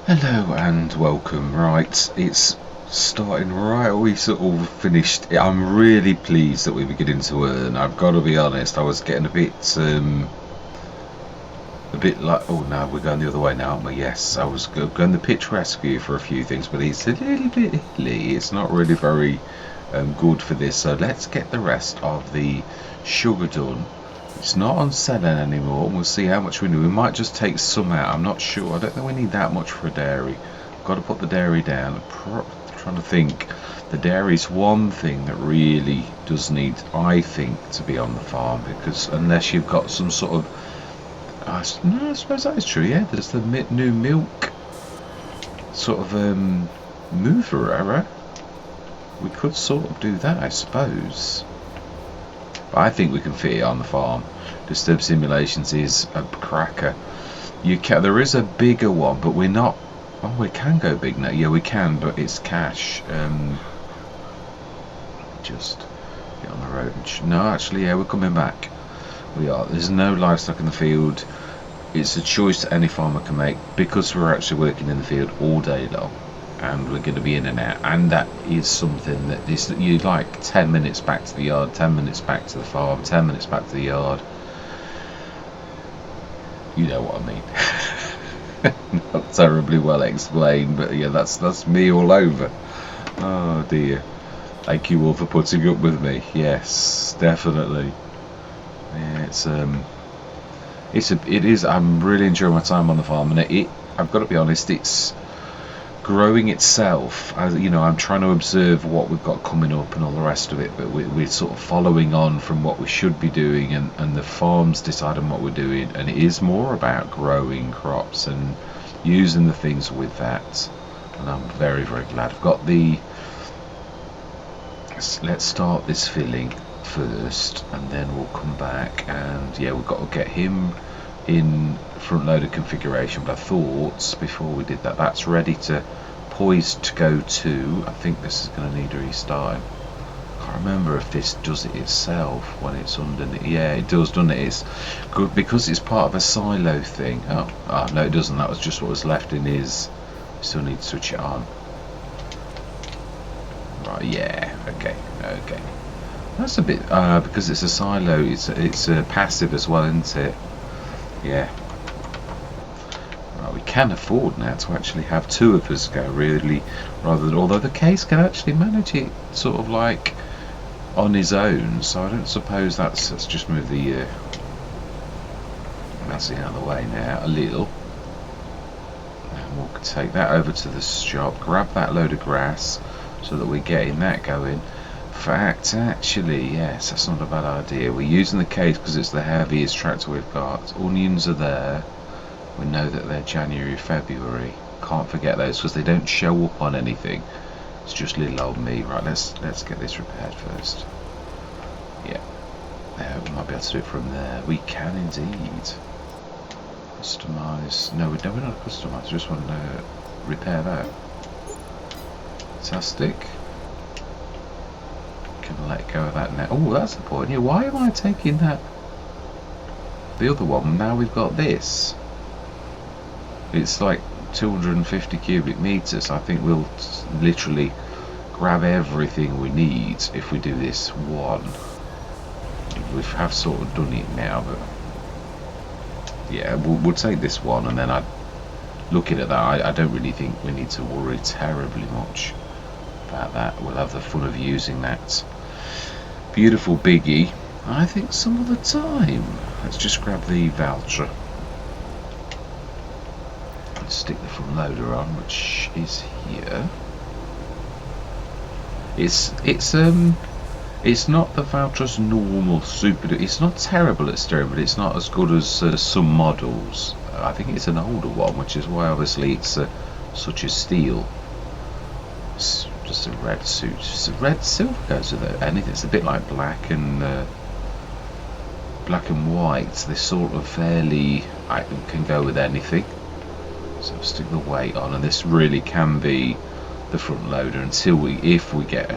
Hello and welcome. Right, it's starting right. We sort of finished. I'm really pleased that we're beginning to earn. I've got to be honest. I was getting a bit like, oh no, we're going the other way now, aren't we? Yes, I was going the pitch rescue for a few things, but it's a little bit hilly. It's not really very good for this. So let's get the rest of the sugar done. It's not on selling anymore. We'll see how much we need. We might just take some out. I'm not sure. I don't think we need that much for a dairy. Got to put the dairy down. Trying to think. The dairy's one thing that really does need, I think, to be on the farm, because unless you've got some sort of, no, I suppose that is true. Yeah, there's the new milk sort of mover error. We could sort of do that, I suppose. I think we can fit it on the farm. Disturb Simulations is a cracker. There is a bigger one, but we're not. Oh, we can go big now. Yeah, we can, but it's cash. Just get on the road. No, actually, yeah, we're coming back. We are. There's no livestock in the field. It's a choice that any farmer can make, because we're actually working in the field all day long, and we're going to be in and out, and that is something that is, you like 10 minutes back to the yard, 10 minutes back to the farm, 10 minutes back to the yard. You know what I mean. Not terribly well explained, but yeah, that's me all over. Oh dear. Thank you all for putting up with me. Yes, definitely. Yeah, it is. I'm really enjoying my time on the farm, and I've got to be honest, it's growing itself. You know, I'm trying to observe what we've got coming up and all the rest of it, but we're sort of following on from what we should be doing, and the farm's deciding what we're doing, and it is more about growing crops and using the things with that, and I'm very, very glad. I've got let's start this filling first, and then we'll come back, and yeah, we've got to get him in front loader configuration, but I thought before we did that, that's ready to poised to go to. I think this is going to need restarting. I can't remember if this does it itself when it's underneath. Yeah, it does, doesn't it? It's good because it's part of a silo thing. Oh no, it doesn't. That was just what was left in his. Still need to switch it on. Right, yeah, okay. That's a bit because it's a silo. It's a passive as well, isn't it? Yeah. Right, we can afford now to actually have two of us go, really, rather than, although the case can actually manage it sort of like on his own, so I don't suppose let's just move the messing out of the way now a little, and we'll take that over to the shop, grab that load of grass so that we're getting that going. In fact, actually, yes, that's not a bad idea. We're using the case because it's the heaviest tractor we've got. Onions are there. We know that they're January, February. Can't forget those because they don't show up on anything. It's just little old me. Right, let's get this repaired first. Yeah, we might be able to do it from there. We can indeed. Customise. No, we're not customise. Just want to repair that. Fantastic. Can let go of that now. Oh, that's the point. Yeah, why am I taking that? The other one. Now we've got this. It's like 250 cubic meters. I think we'll literally grab everything we need if we do this one. We have sort of done it now, but yeah, we'll take this one, and then looking at that, I don't really think we need to worry terribly much about that. We'll have the fun of using that beautiful biggie, I think, some other time. Let's just grab the voucher. Let's stick the front loader on, which is here. It's not the Valtra's normal super. It's not terrible at steering, but it's not as good as some models. I think it's an older one, which is why obviously it's such a steal. It's just a red suit. Just a red silver goes with it. Anything. It's a bit like black and white. They're sort of fairly. I can go with anything. So stick the weight on, and this really can be the front loader until if we get a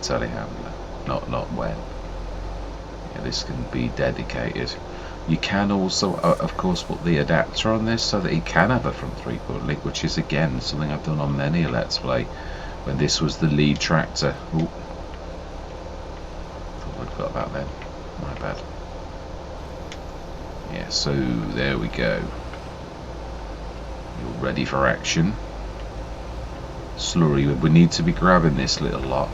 telehandler, not when. Yeah, this can be dedicated. You can also, of course, put the adapter on this so that it can have a front 3-point link, which is again something I've done on many a Let's Play when this was the lead tractor. Ooh. Thought I'd got that then. My bad. Yeah, so there we go. You're ready for action. Slurry, we need to be grabbing this little lot.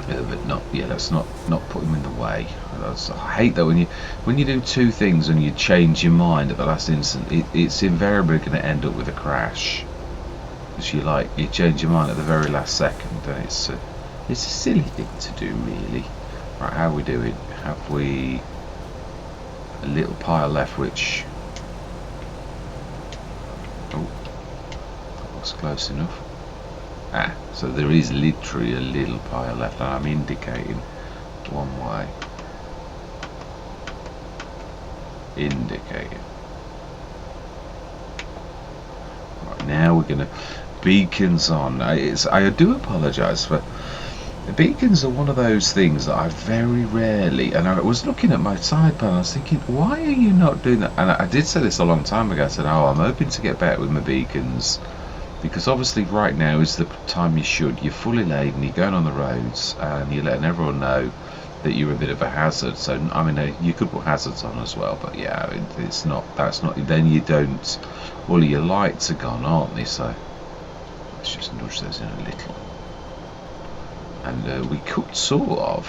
But not, yeah, let's not put them in the way. I hate that when you do two things and you change your mind at the last instant, it's invariably going to end up with a crash. Because you change your mind at the very last second, and it's a silly thing to do, really. Right, how are we doing? Have we a little pile left, which that was close enough. So there is literally a little pile left, and I'm indicating one way. Indicating. Right, now we're gonna beacons on. I do apologise for the beacons. Are one of those things that I very rarely. And I was looking at my side panel. I was thinking, why are you not doing that? And I did say this a long time ago. I said, oh, I'm hoping to get better with my beacons. Because obviously right now is the time you should. You're fully laden, you're going on the roads, and you're letting everyone know that you're a bit of a hazard. So I mean, you could put hazards on as well, but yeah, it's not. That's not. Then you don't. All your lights are gone, aren't they? So let's just nudge those in a little, and we could sort of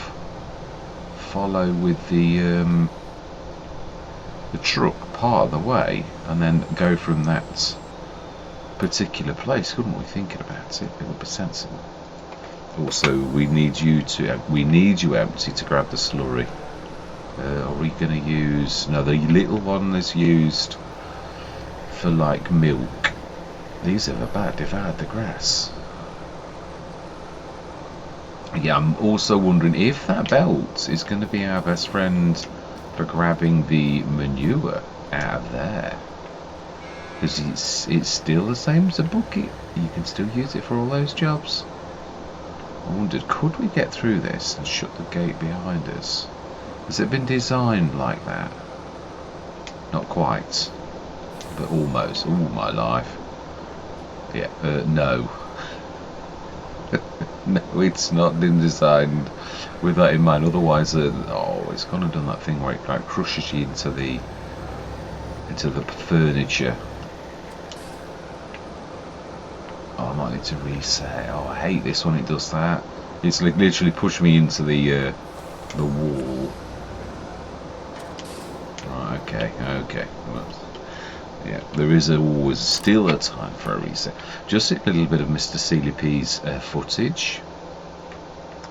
follow with the truck part of the way, and then go from that particular place, couldn't we? Thinking about it, it would be sensible. Also, we need you empty to grab the slurry. Are we going to use? No, the little one is used for like milk. These have about devoured the grass. Yeah, I'm also wondering if that belt is going to be our best friend for grabbing the manure out of there. Because it's still the same as a bucket. You can still use it for all those jobs. I wondered, could we get through this and shut the gate behind us? Has it been designed like that? Not quite, but almost. All my life. Yeah, no. No, it's not been designed with that in mind. Otherwise, it's gone and done that thing where it like crushes you into the furniture. Oh, I might need to reset. Oh, I hate this when it does that. It's like literally pushed me into the wall. Right, okay. Well, yeah, there is always still a time for a reset. Just a little bit of Mr. Sealy P's footage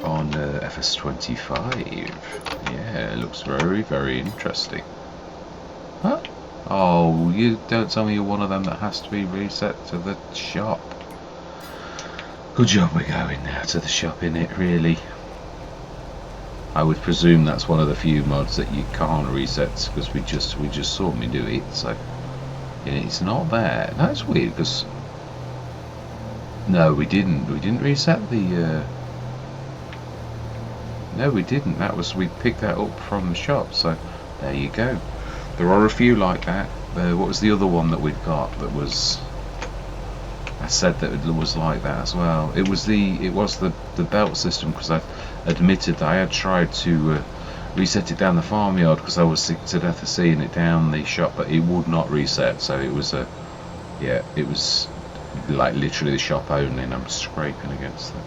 on FS25. Yeah, it looks very, very interesting. Huh? Oh, you don't tell me you're one of them that has to be reset to the shop. Good job we're going now to the shop, innit, really. I would presume that's one of the few mods that you can't reset, because we just saw me do it, so yeah, it's not there. That's weird, because no, we didn't reset the no, we didn't. We picked that up from the shop, so there you go. There are a few like that. What was the other one that we'd got that was? I said that it was like that as well. It was the belt system, because I admitted that I had tried to reset it down the farmyard because I was sick to death of seeing it down the shop, but it would not reset. So it was it was like literally the shop only, and I'm scraping against that.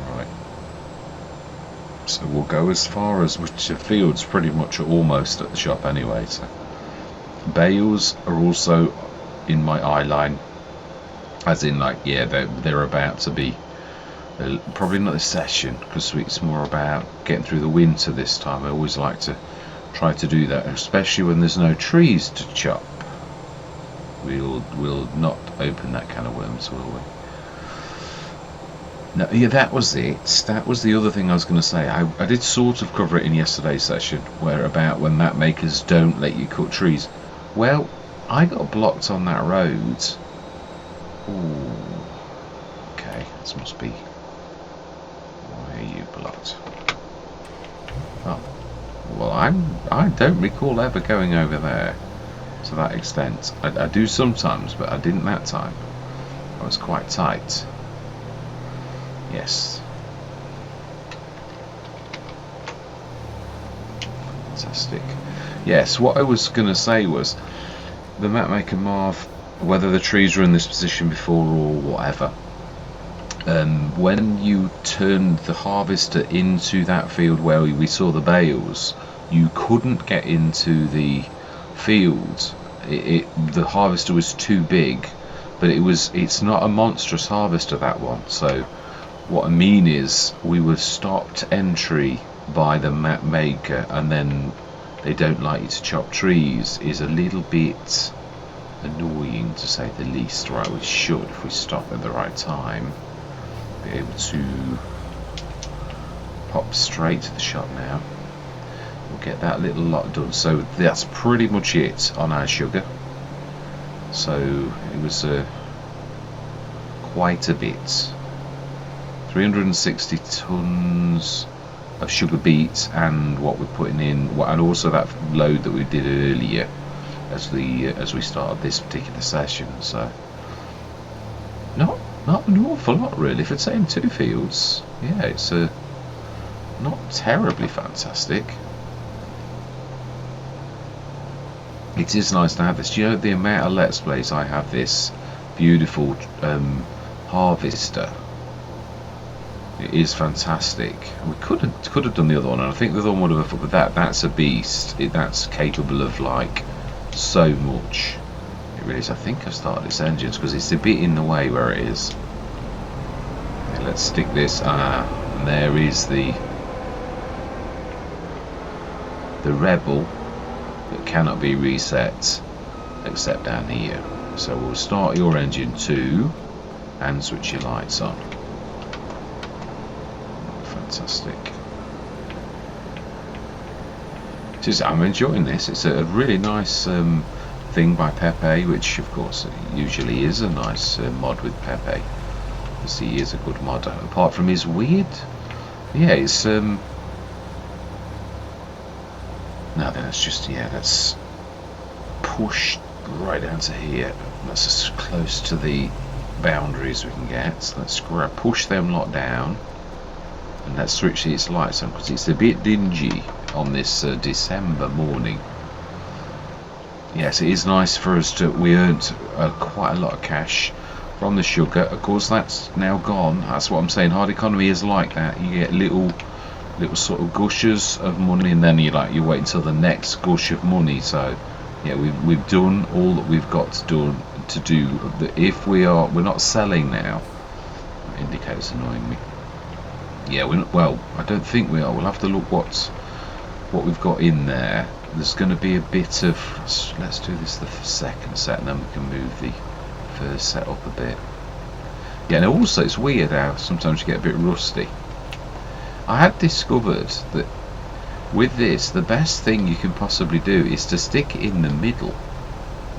All right. So we'll go as far as, which the fields pretty much are almost at the shop anyway. So bales are also in my eye line, as in like, yeah, they're about to be probably not this session, because it's more about getting through the winter this time. I always like to try to do that, especially when there's no trees to chop. We'll not open that can of worms, will we? No, yeah, that was it. That was the other thing I was going to say. I did sort of cover it in yesterday's session, where about when map makers don't let you cut trees. Well, I got blocked on that road. Ooh. Okay, this must be. Why are you blocked? Oh, Well, I don't recall ever going over there to that extent. I do sometimes, but I didn't that time. I was quite tight. Yes. Fantastic. Yes, what I was going to say was the mapmaker Marv, whether the trees were in this position before or whatever, when you turned the harvester into that field where we saw the bales, you couldn't get into the field. The harvester was too big, but it's not a monstrous harvester, that one. So what I mean is we were stopped entry by the map maker, and then they don't like you to chop trees, is a little bit annoying to say the least. Right, we should, if we stop at the right time, be able to pop straight to the shop now. We'll get that little lot done. So that's pretty much it on our sugar. So it was quite a bit. 360 tons of sugar beets, and what we're putting in, and also that load that we did earlier as we started this particular session. So not an awful lot really for saying 2 fields. Yeah, it's not terribly fantastic. It is nice to have this. Do you know the amount of Let's Plays I have this beautiful harvester? It is fantastic. We could have done the other one, and I think the other one would have, but that's a beast. That's capable of like so much. It really is. I think I've started its engines because it's a bit in the way where it is. Okay, let's stick this. And there is the rebel that cannot be reset except down here. So we'll start your engine 2 and switch your lights on. Fantastic. I'm enjoying this. It's a really nice thing by Pepe, which of course usually is a nice mod with Pepe, because he is a good modder. Apart from his weird, yeah, it's no, then let's just, yeah, let's push right down to here. That's as close to the boundaries we can get. So let's push them lot down. And let's switch its lights on because it's a bit dingy on this December morning. Yes, it is nice for us to, we earned quite a lot of cash from the sugar. Of course that's now gone. That's what I'm saying, hard economy is like that. You get little sort of gushes of money, and then you wait until the next gush of money. So yeah, we've done all that we've got to do. If we're not selling now, that indicator's annoying me. Yeah, well, I don't think we are. We'll have to look what we've got in there. There's going to be a bit of, let's do this the second set, and then we can move the first set up a bit. Yeah, and also it's weird how sometimes you get a bit rusty. I had discovered that with this, the best thing you can possibly do is to stick it in the middle,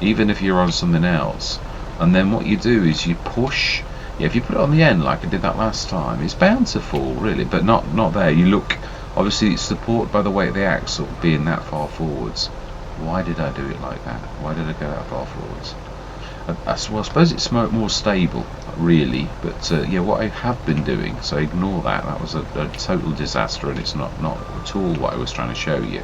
even if you're on something else. And then what you do is you push. Yeah, if you put it on the end like I did that last time, it's bound to fall really, but not there. You look, obviously it's supported by the weight of the axle being that far forwards. Why did I do it like that? Why did I go that far forwards? Well, I suppose it's more stable really, but yeah, what I have been doing, so ignore that. That was a total disaster, and it's not at all what I was trying to show you.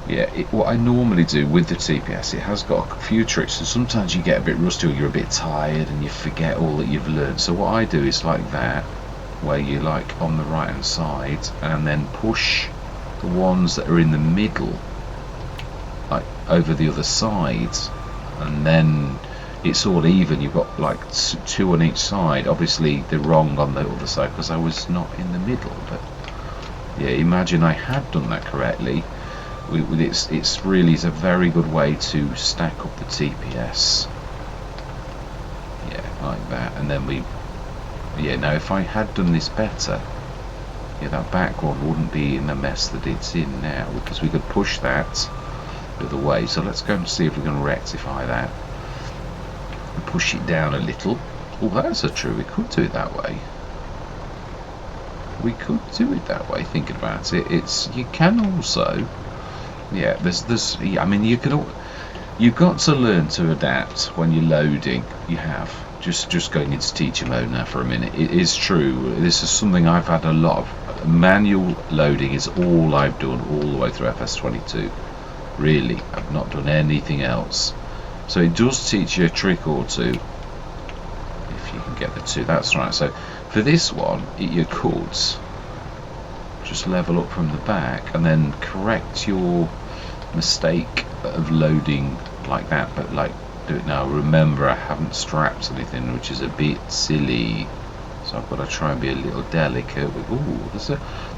Yeah, what I normally do with the TPS, it has got a few tricks, and sometimes you get a bit rusty or you're a bit tired and you forget all that you've learned. So what I do is like that, where you like on the right hand side, and then push the ones that are in the middle like over the other side, and then it's all even. You've got like 2 on each side. Obviously they're wrong on the other side because I was not in the middle, but yeah, imagine I had done that correctly. It's really a very good way to stack up the TPS. Yeah, like that. And then now if I had done this better, yeah, that back one wouldn't be in the mess that it's in now, because we could push that the other way. So let's go and see if we can rectify that and push it down a little. Oh, that's true, we could do it that way. we could do it that way. Thinking about it, you can also, yeah. Yeah, I mean, you've got to learn to adapt when you're loading. You have. Just going into teacher mode now for a minute. It is true. This is something I've had a lot of. Manual loading is all I've done all the way through FS22. Really, I've not done anything else. So it does teach you a trick or two. If you can get the two, that's right. So for this one, you could just level up from the back and then correct your mistake of loading like that, but like do it now. Remember, I haven't strapped anything, which is a bit silly, so I've got to try and be a little delicate with,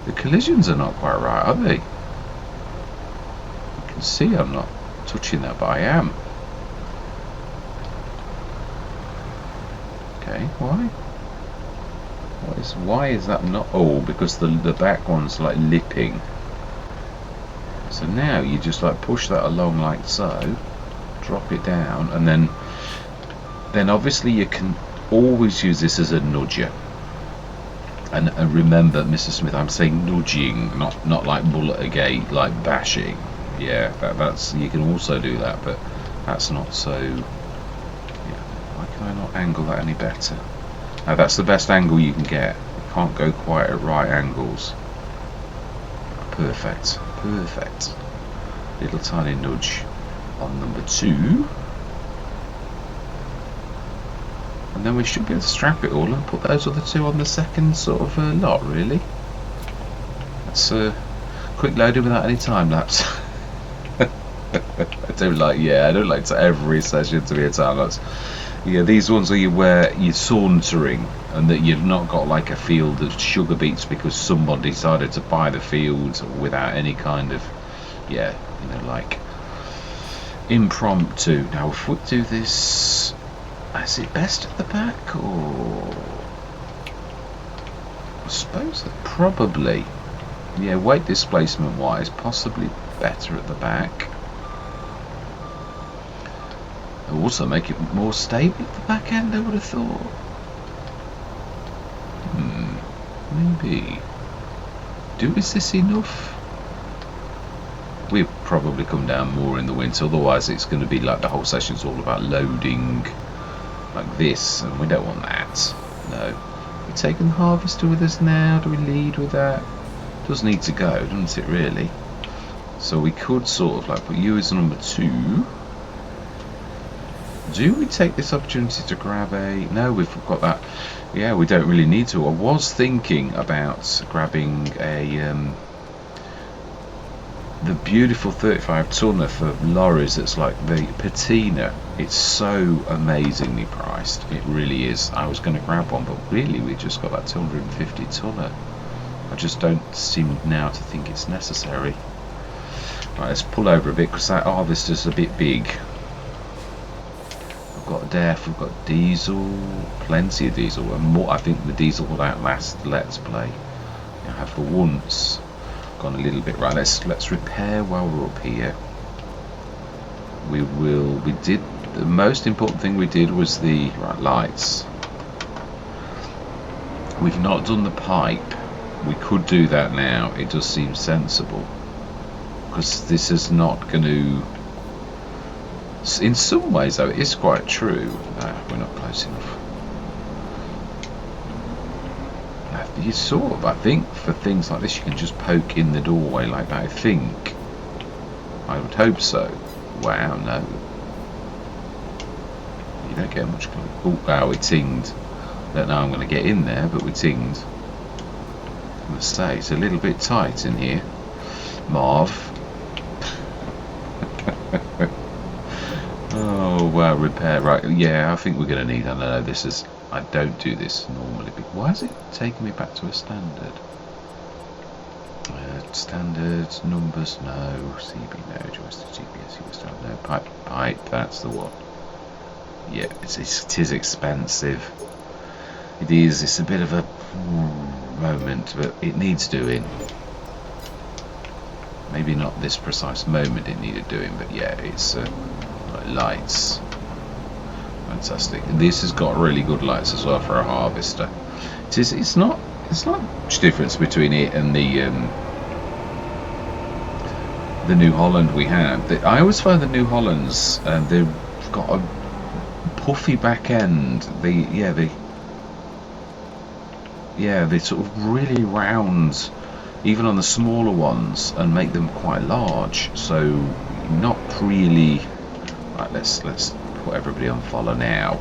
the collisions are not quite right, are they? You can see I'm not touching that, but I am. Okay, why is that not? Oh, because the back one's like lipping. So now you just like push that along like so, drop it down, and then obviously you can always use this as a nudger. And remember, Mr. Smith, I'm saying nudging, not like bullet a gate, like bashing. Yeah, that's, you can also do that, but that's not so. Yeah, why can I not angle that any better? Now that's the best angle you can get. You can't go quite at right angles. Perfect. Little tiny nudge on number 2. And then we should be able to strap it all and put those other 2 on the second sort of lot, really. That's quick loading without any time lapse. I don't like to every session to be a time lapse. Yeah, these ones are where you're sauntering and that you've not got like a field of sugar beets because someone decided to buy the field without any kind of, yeah, like impromptu. Now if we do this, is it best at the back, or I suppose that probably, yeah, weight displacement wise possibly better at the back. Also make it more stable at the back end, I would have thought. Maybe. Is this enough? We'll probably come down more in the winter, otherwise it's going to be like the whole session's all about loading like this, and we don't want that. No. We're taking the harvester with us now. Do we lead with that? Does need to go, doesn't it, really? So we could sort of like put you as number 2. Do we take this opportunity to grab a... No, we've got that. Yeah, we don't really need to. I was thinking about grabbing a the beautiful 35 tonner for lorries that's like the patina. It's so amazingly priced. It really is. I was going to grab one, but really we just got that 250 tonner. I just don't seem now to think it's necessary. Right, let's pull over a bit because that harvester's a bit big. We've got DEF, we've got diesel, plenty of diesel, and more. I think the diesel will outlast Let's Play. I have for once gone a little bit right. Let's repair while we're up here. We did the most important thing we did was the lights. We've not done the pipe. We could do that now. It does seem sensible because this is not going to. In some ways, though, it is quite true. No, we're not close enough. You sort of, I think, for things like this, you can just poke in the doorway like that. I would hope so. Wow, no. You don't get much. Oh, wow, we tinged. Don't know I'm going to get in there, but we tinged. I must say, it's a little bit tight in here. Marv. Oh, wow, repair. Right, yeah, I think we're going to need, I don't know, this is, I don't do this normally. But why is it taking me back to a standard? Standard, numbers, no. CB, no. Joystick, GPS, USB, no. Pipe, that's the one. Yeah, it is expensive. It is, it's a bit of a moment, but it needs doing. Maybe not this precise moment it needed doing, but yeah, it's lights. Fantastic. And this has got really good lights as well for a harvester. It's there's not much difference between it and the New Holland we had. I always find the New Hollands, they've got a puffy back end. They sort of really round, even on the smaller ones, and make them quite large. So not really. Right, let's put everybody on follow now.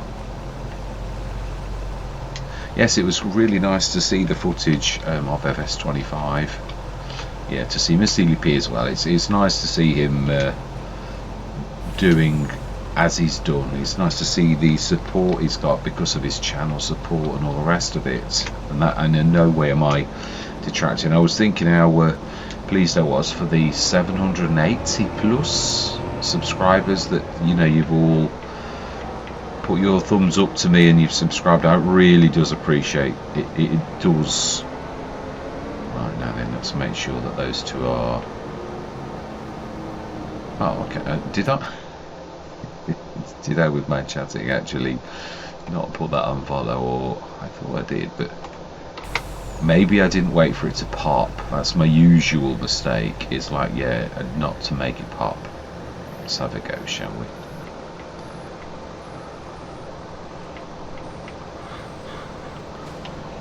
Yes, it was really nice to see the footage of FS25. Yeah, to see Mr. P as well. It's nice to see him doing as he's done. It's nice to see the support he's got because of his channel support and all the rest of it. And in no way am I detracting. I was thinking how pleased I was for the 780 plus subscribers that, you know, you've all put your thumbs up to me and you've subscribed. I really does appreciate it. It does. Right, now then, let's make sure that those two are. Oh, okay. Did I with my chatting actually not put that on follow, or I thought I did, but maybe I didn't wait for it to pop. That's my usual mistake. It's like, yeah, not to make it pop. Let's have a go, shall we?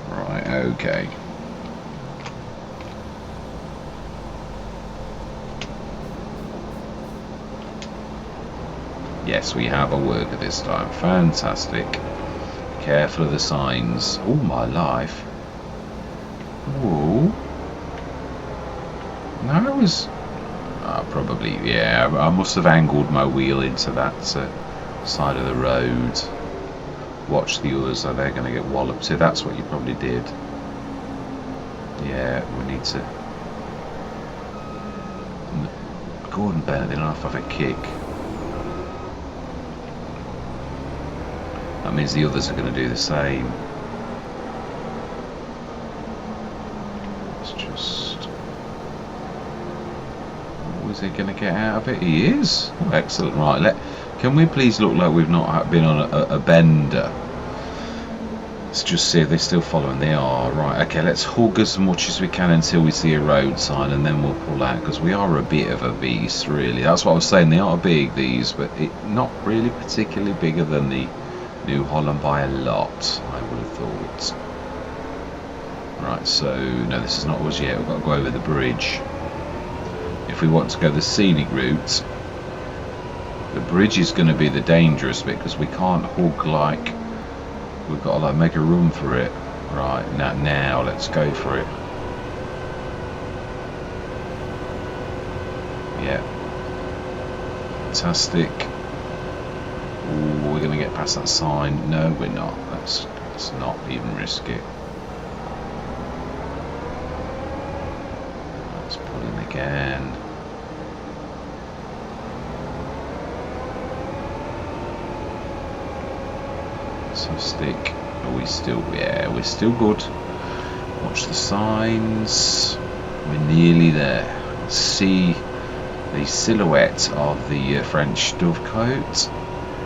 Right, okay. Yes, we have a worker this time. Fantastic. Careful of the signs. Oh, my life. Whoa. No, I was... probably, yeah. I must have angled my wheel into that side of the road. Watch the others, so they're going to get walloped too. That's what you probably did. Yeah, we need to... Gordon Bennett, they don't have to have a kick. That means the others are going to do the same. Let's just... Oh, is he going to get out of it? He is. Oh, excellent. Right, can we please look like we've not been on a bender? Let's just see if they're still following. They are. Right, okay, let's hug as much as we can until we see a road sign, and then we'll pull out, because we are a bit of a beast, really. That's what I was saying. They are big, these, but not really particularly bigger than the New Holland by a lot, I would have thought. Right, so no, this is not us yet. We've got to go over the bridge. If we want to go the scenic route, the bridge is going to be the dangerous bit, because we can't hug like... We've got to like make a run for it. Right, now let's go for it. Yeah. Fantastic. Ooh, we're going to get past that sign. No, we're not. Let's not even risk it. Let's pull in again. Fantastic. Are we still? Yeah, we're still good. Watch the signs. We're nearly there. Let's see the silhouette of the French dovecote.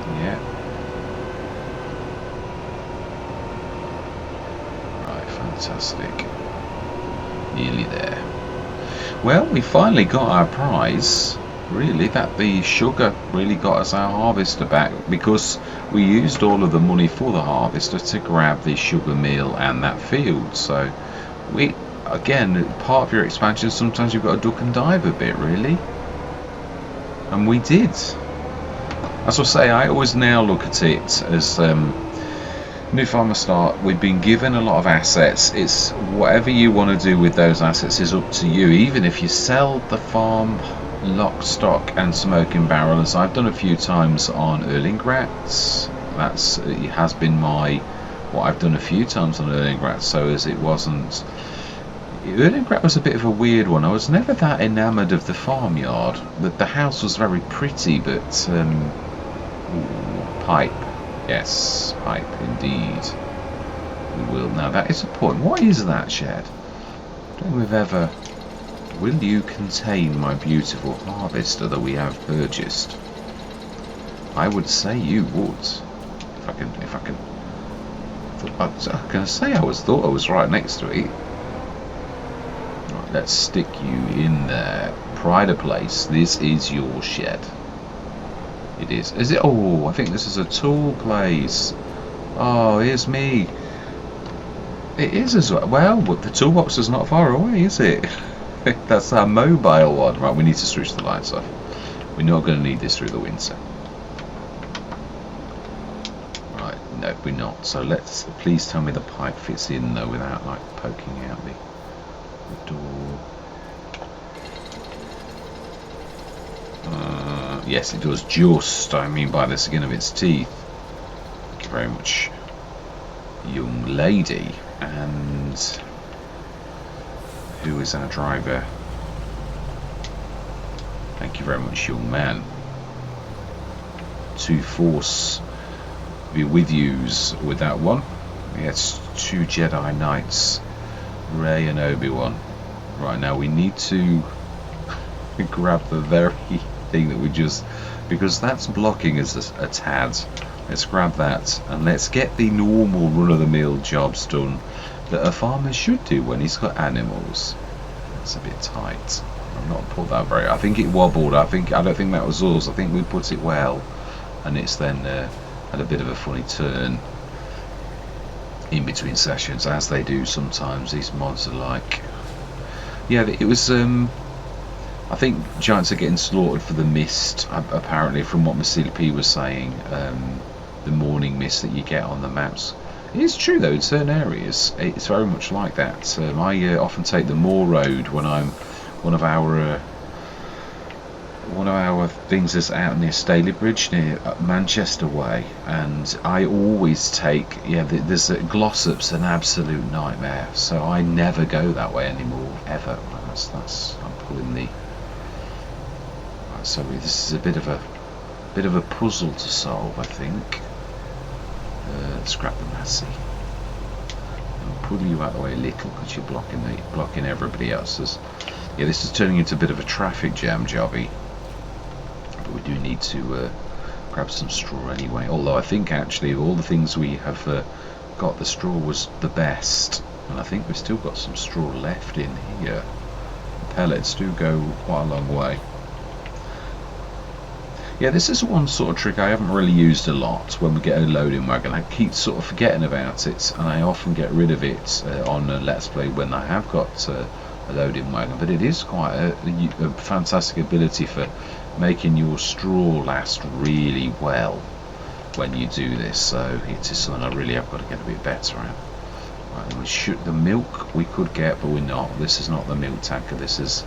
Yeah. Right, fantastic. Nearly there. Well, we finally got our prize. Really, that the sugar really got us our harvester back, because we used all of the money for the harvester to grab the sugar mill and that field. So we, again, part of your expansion, sometimes you've got to duck and dive a bit, really, and we did. As I say, I always now look at it as New Farmer Start. We've been given a lot of assets. It's whatever you want to do with those assets is up to you. Even if you sell the farm lock, stock and smoking barrel, as I've done a few times on Erlingrats, it has been what I've done a few times on Erlingrats. So as it wasn't, Erlingrat was a bit of a weird one. I was never that enamoured of the farmyard. The house was very pretty, but pipe, yes, pipe indeed. We will. Now that is a point. What is that shed? I don't think we've ever. Will you contain my beautiful harvester that we have purchased? I would say you would. If I can. I I was going to say I thought I was right next to it. Right, let's stick you in there. Pride of place. This is your shed. It is. Is it? Oh, I think this is a tool place. Oh, here's me. It is as well. Well, but the toolbox is not far away, is it? That's our mobile one. Right, we need to switch the lights off. We're not going to need this through the winter. Right, no, we're not. So let's, please tell me the pipe fits in though without like poking out the door. Yes, it does. Just, I mean by the skin of its teeth. Thank you very much, young lady. And who is our driver? Thank you very much, young man. To force be with yous with that one. Yes, 2 Jedi Knights, Rey and Obi-Wan. Right, now we need to grab the very thing that we just, because that's blocking us a tad. Let's grab that and let's get the normal run-of-the-mill jobs done that a farmer should do when he's got animals. It's a bit tight. I've not put that very. I think it wobbled. I don't think that was us. I think we put it well, and it's then had a bit of a funny turn in between sessions, as they do sometimes. These mods are like. Yeah, it was. I think giants are getting slaughtered for the mist. Apparently, from what P was saying, the morning mist that you get on the maps. It is true though. In certain areas, it's very much like that. I often take the Moor Road when I'm. One of our things is out near Stalybridge, near Manchester way, and I always take, there's Glossop's an absolute nightmare, so I never go that way anymore, ever. That's I'm pulling the. Right, so this is a bit of a puzzle to solve, I think. Let's grab the Massey. I'll pull you out of the way a little because you're blocking everybody else's. Yeah, this is turning into a bit of a traffic jam jobby, but we do need to grab some straw anyway. Although I think actually of all the things we have got, the straw was the best, and I think we've still got some straw left in here. The pellets do go quite a long way. Yeah, this is one sort of trick I haven't really used a lot when we get a loading wagon. I keep sort of forgetting about it, and I often get rid of it on a Let's Play when I have got a loading wagon, but it is quite a fantastic ability for making your straw last really well when you do this. So it is something I really have got to get a bit better at. Right, we shoot the milk we could get, but we're not. This is not the milk tanker. This is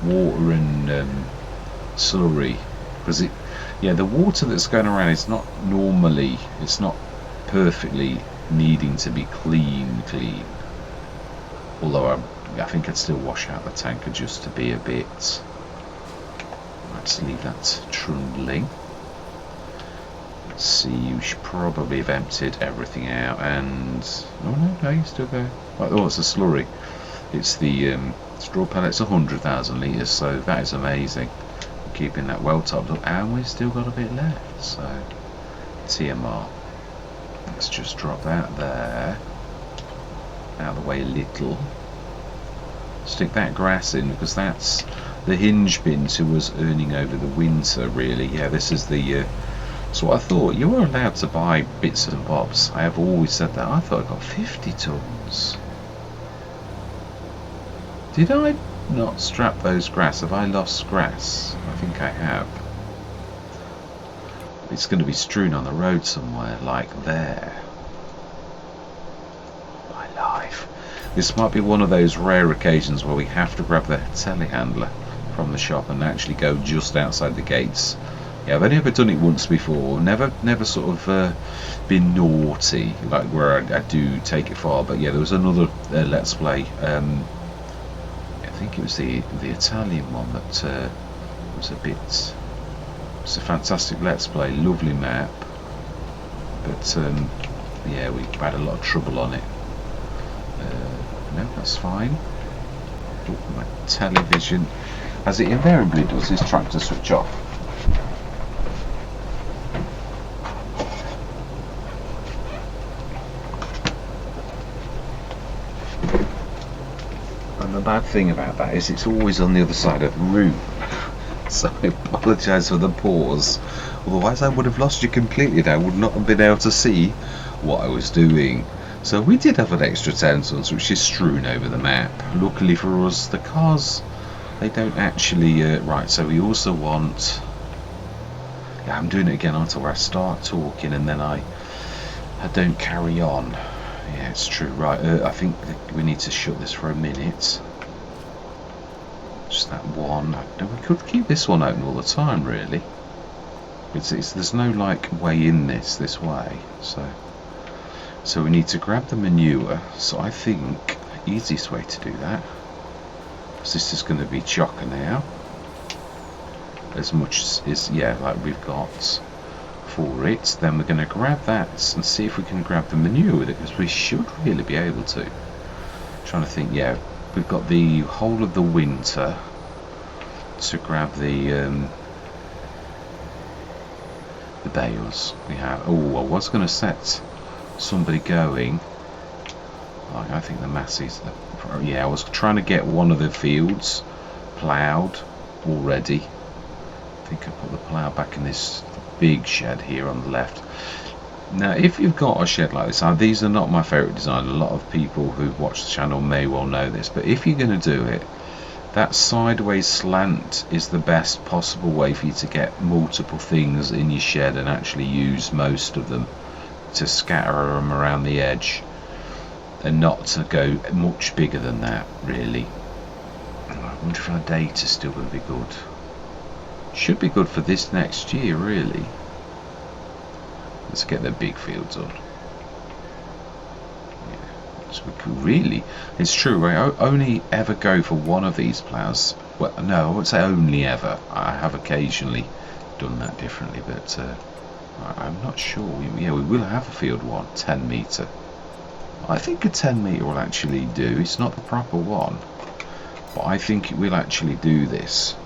water and slurry, because the water that's going around is not normally, it's not perfectly needing to be clean. Although I think I'd still wash out the tanker just to be a bit. Let's leave that trundling. Let's see, you should probably have emptied everything out, and no, you still go. Oh, it's a slurry. It's the straw pellets, 100,000 litres, so that is amazing. We're keeping that well topped up, and we've still got a bit left. So TMR. Let's just drop that there, out of the way a little. Stick that grass in, because that's the hinge bin to us earning over the winter, really. Yeah, this is the so I thought you were allowed to buy bits and bobs. I have always said that. I thought I got 50 tons. Did I not strap those grass? Have I lost grass? I think I have. It's going to be strewn on the road somewhere, like there. My life. This might be one of those rare occasions where we have to grab the telehandler from the shop and actually go just outside the gates. Yeah, I've only ever done it once before. Never sort of been naughty, like where I do take it far. But yeah, there was another Let's Play. I think it was the Italian one that was a bit. It's a fantastic Let's Play, lovely map. But yeah, we had a lot of trouble on it. No, that's fine. My television, as it invariably does, is trying to switch off. And the bad thing about that is it's always on the other side of the room. So I apologise for the pause. Otherwise I would have lost you completely and I would not have been able to see what I was doing. So we did have an extra 10 tons which is strewn over the map. Luckily for us, the cars, they don't actually... right, so we also want... Yeah, I'm doing it again until I start talking and then I don't carry on. Yeah, it's true. Right, I think we need to shut this for a minute. Just that one. We could keep this one open all the time, really. There's no like way in this way. So we need to grab the manure. So I think the easiest way to do that, because this is going to be chocker now. As much as yeah, like we've got for it. Then we're going to grab that and see if we can grab the manure with it, because we should really be able to. Trying to think. Yeah. We've got the whole of the winter to grab the bales. We have. Oh, I was going to set somebody going. I think the Massey's. Yeah, I was trying to get one of the fields ploughed already. I think I put the plough back in this big shed here on the left. Now, if you've got a shed like this, these are not my favourite design. A lot of people who've watched the channel may well know this, but if you're going to do it, that sideways slant is the best possible way for you to get multiple things in your shed and actually use most of them, to scatter them around the edge and not to go much bigger than that, really. I wonder if our data's still going to be good. Should be good for this next year, really. Let's get the big fields on. Yeah. So we could really, it's true, I only ever go for one of these ploughs. Well, no, I won't say only ever. I have occasionally done that differently, but I'm not sure. Yeah, we will have a field one, 10 metre. I think a 10 metre will actually do. It's not the proper one, but I think it will actually do this.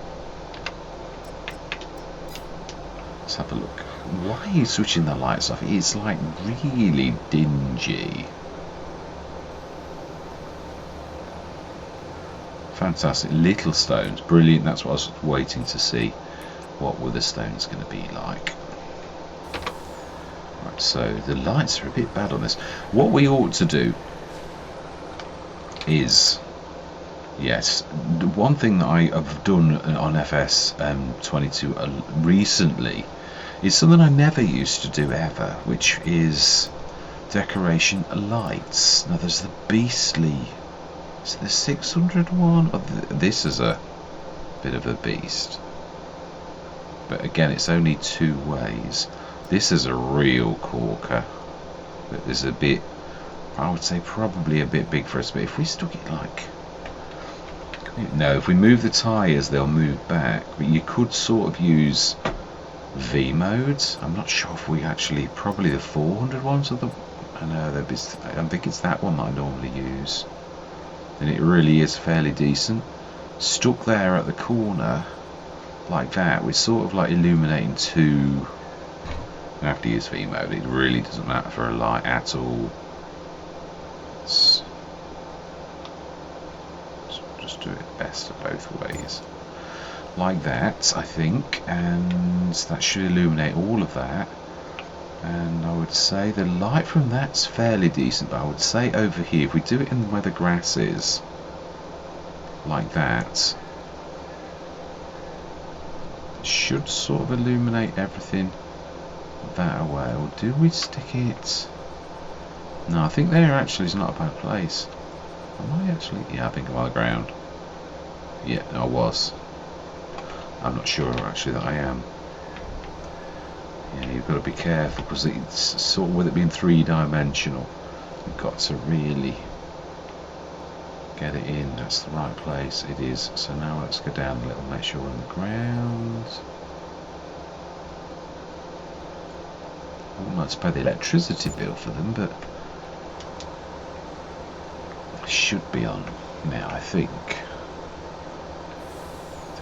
Let's have a look. Why are you switching the lights off? It's like really dingy. Fantastic. Little stones. Brilliant. That's what I was waiting to see. What were the stones going to be like? Right, so the lights are a bit bad on this. What we ought to do is... Yes, one thing that I have done on FS 22 recently is something I never used to do ever, which is decoration lights. Now there's the beastly, is it the 600 one? Or this is a bit of a beast, but again it's only two ways. This is a real corker, but there's a bit, I would say probably a bit big for us, but if we stuck it like, no, if we move the tyres they'll move back, but you could sort of use V modes. I'm not sure if we actually, probably the 400 ones or the, I know, I think it's that one that I normally use, and it really is fairly decent. Stuck there at the corner like that, we're sort of like illuminating two. I have to use V mode, it really doesn't matter for a light at all. Just do it best of both ways. Like that, I think, and that should illuminate all of that. And I would say the light from that's fairly decent, but I would say over here, if we do it in where the grass is, like that, it should sort of illuminate everything that way. Or do we stick it? No, I think there actually is not a bad place. Am I actually? Yeah, I think I'm on the ground. Yeah, I was. I'm not sure actually that I am. Yeah, you've got to be careful because it's sort of, with it being three-dimensional, you've got to really get it in. That's the right place. It is. So now let's go down a little, make sure we're on the ground. I wouldn't like to pay the electricity bill for them, but they should be on now, I think.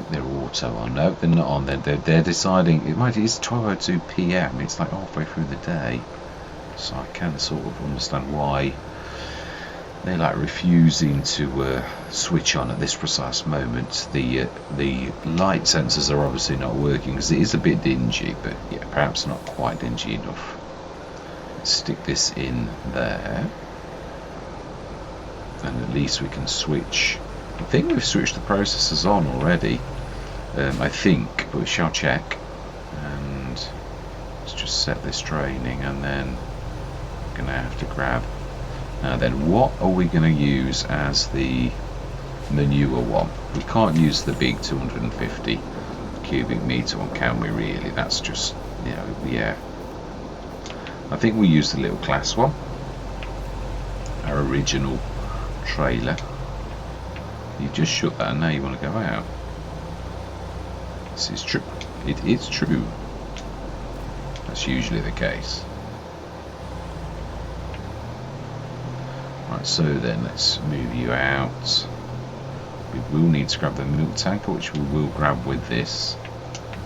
They're auto on. No, they're not on. They're deciding. It's 12:02 PM. It's like halfway through the day, so I can sort of understand why they're like refusing to switch on at this precise moment. The light sensors are obviously not working because it is a bit dingy, but yeah, perhaps not quite dingy enough. Let's stick this in there, and at least we can switch. I think we've switched the processors on already. I think, but we shall check. And let's just set this draining, and then we're gonna have to grab. Now then, what are we going to use as the manure one? We can't use the big 250 cubic meter one, can we really? That's just, you know, yeah. I think we'll use the little class one, our original trailer. You've just shut that and now you want to go out. This is true. It is true. That's usually the case. Right, so then let's move you out. We will need to grab the milk tanker, which we will grab with this.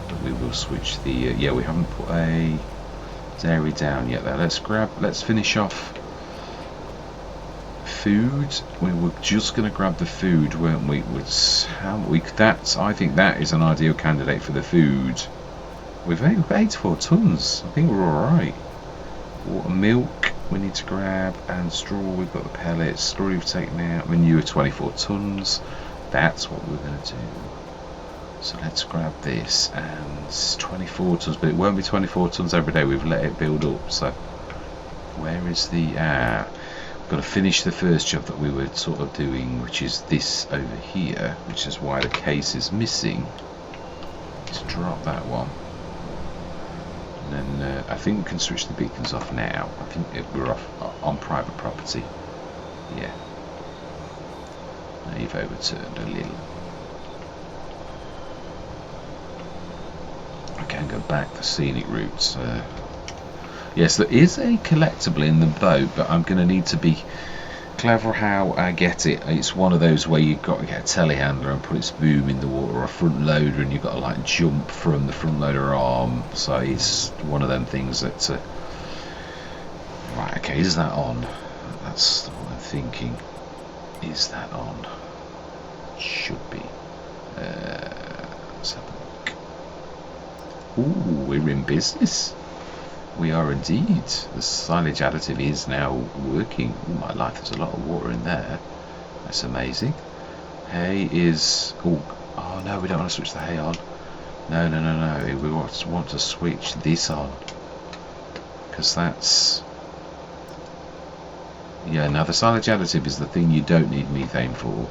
But we will switch the yeah, we haven't put a dairy down yet there. Let's finish off food. We were just going to grab the food, weren't we? I think that is an ideal candidate for the food. We've only got 84 tons. I think we're alright. Water, milk we need to grab, and straw, we've got the pellets, straw we've taken out, manure 24 tons. That's what we're going to do. So let's grab this, and 24 tons, but it won't be 24 tons every day. We've let it build up. So where is the we've got to finish the first job that we were sort of doing, which is this over here, which is why the case is missing. Let's drop that one. And then I think we can switch the beacons off now. I think we're off on private property. Yeah. Now you've overturned a little. I can go back for scenic routes. Yes, there is a collectible in the boat, but I'm going to need to be clever how I get it. It's one of those where you've got to get a telehandler and put its boom in the water, or a front loader, and you've got to like jump from the front loader arm. So it's one of them things that right, okay, is that on? That's what I'm thinking. Is that on? Should be. Let's have a look. Ooh, we're in business. We are indeed. The silage additive is now working. Oh my life, there's a lot of water in there. That's amazing. Hay is... Oh no, we don't want to switch the hay on. No. We want to switch this on. Because that's... Yeah, now the silage additive is the thing you don't need methane for.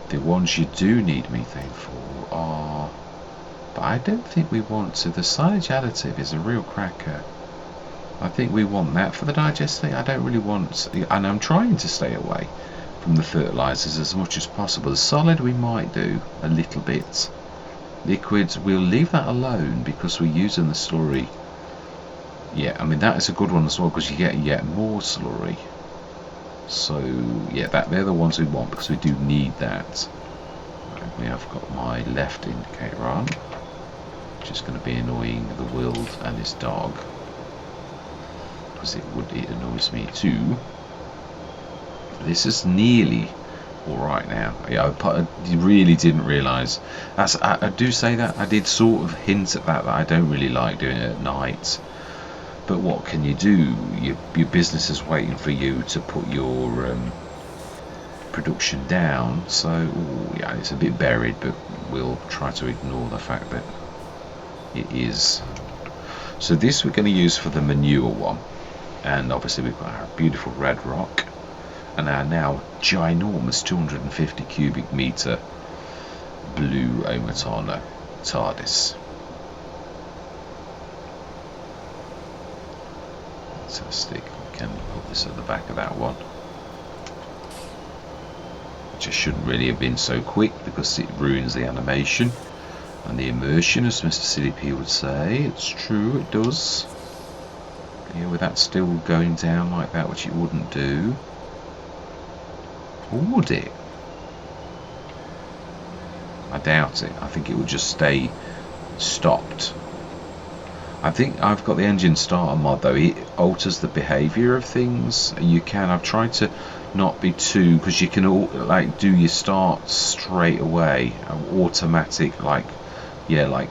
The ones you do need methane for are... But I don't think we want to. The silage additive is a real cracker. I think we want that for the digesting. I don't really want, and I'm trying to stay away from the fertilizers as much as possible. The solid we might do a little bit. Liquids, we'll leave that alone because we're using the slurry. Yeah, I mean that is a good one as well because you get yet more slurry. So yeah, they're the ones we want because we do need that. Right, we have got my left indicator on, which is going to be annoying the world and his dog. Because it annoys me too. This is nearly alright now. Yeah, I really didn't realise. I do say that. I did sort of hint at that I don't really like doing it at night. But what can you do? Your business is waiting for you to put your production down. So yeah, it's a bit buried, but we'll try to ignore the fact that it is. So this we're going to use for the manure one. And obviously we've got our beautiful red rock and our now ginormous 250 cubic meter blue Omatana TARDIS. Fantastic. We can put this at the back of that one. It just shouldn't really have been so quick because it ruins the animation and the immersion, as Mr. Silly P would say. It's true, it does. Yeah, with that still going down like that, which it wouldn't do. Or would it? I doubt it. I think it would just stay stopped. I think I've got the engine starter mod though. It alters the behaviour of things. I've tried to not be too, because you can all like do your start straight away, automatic, like yeah, like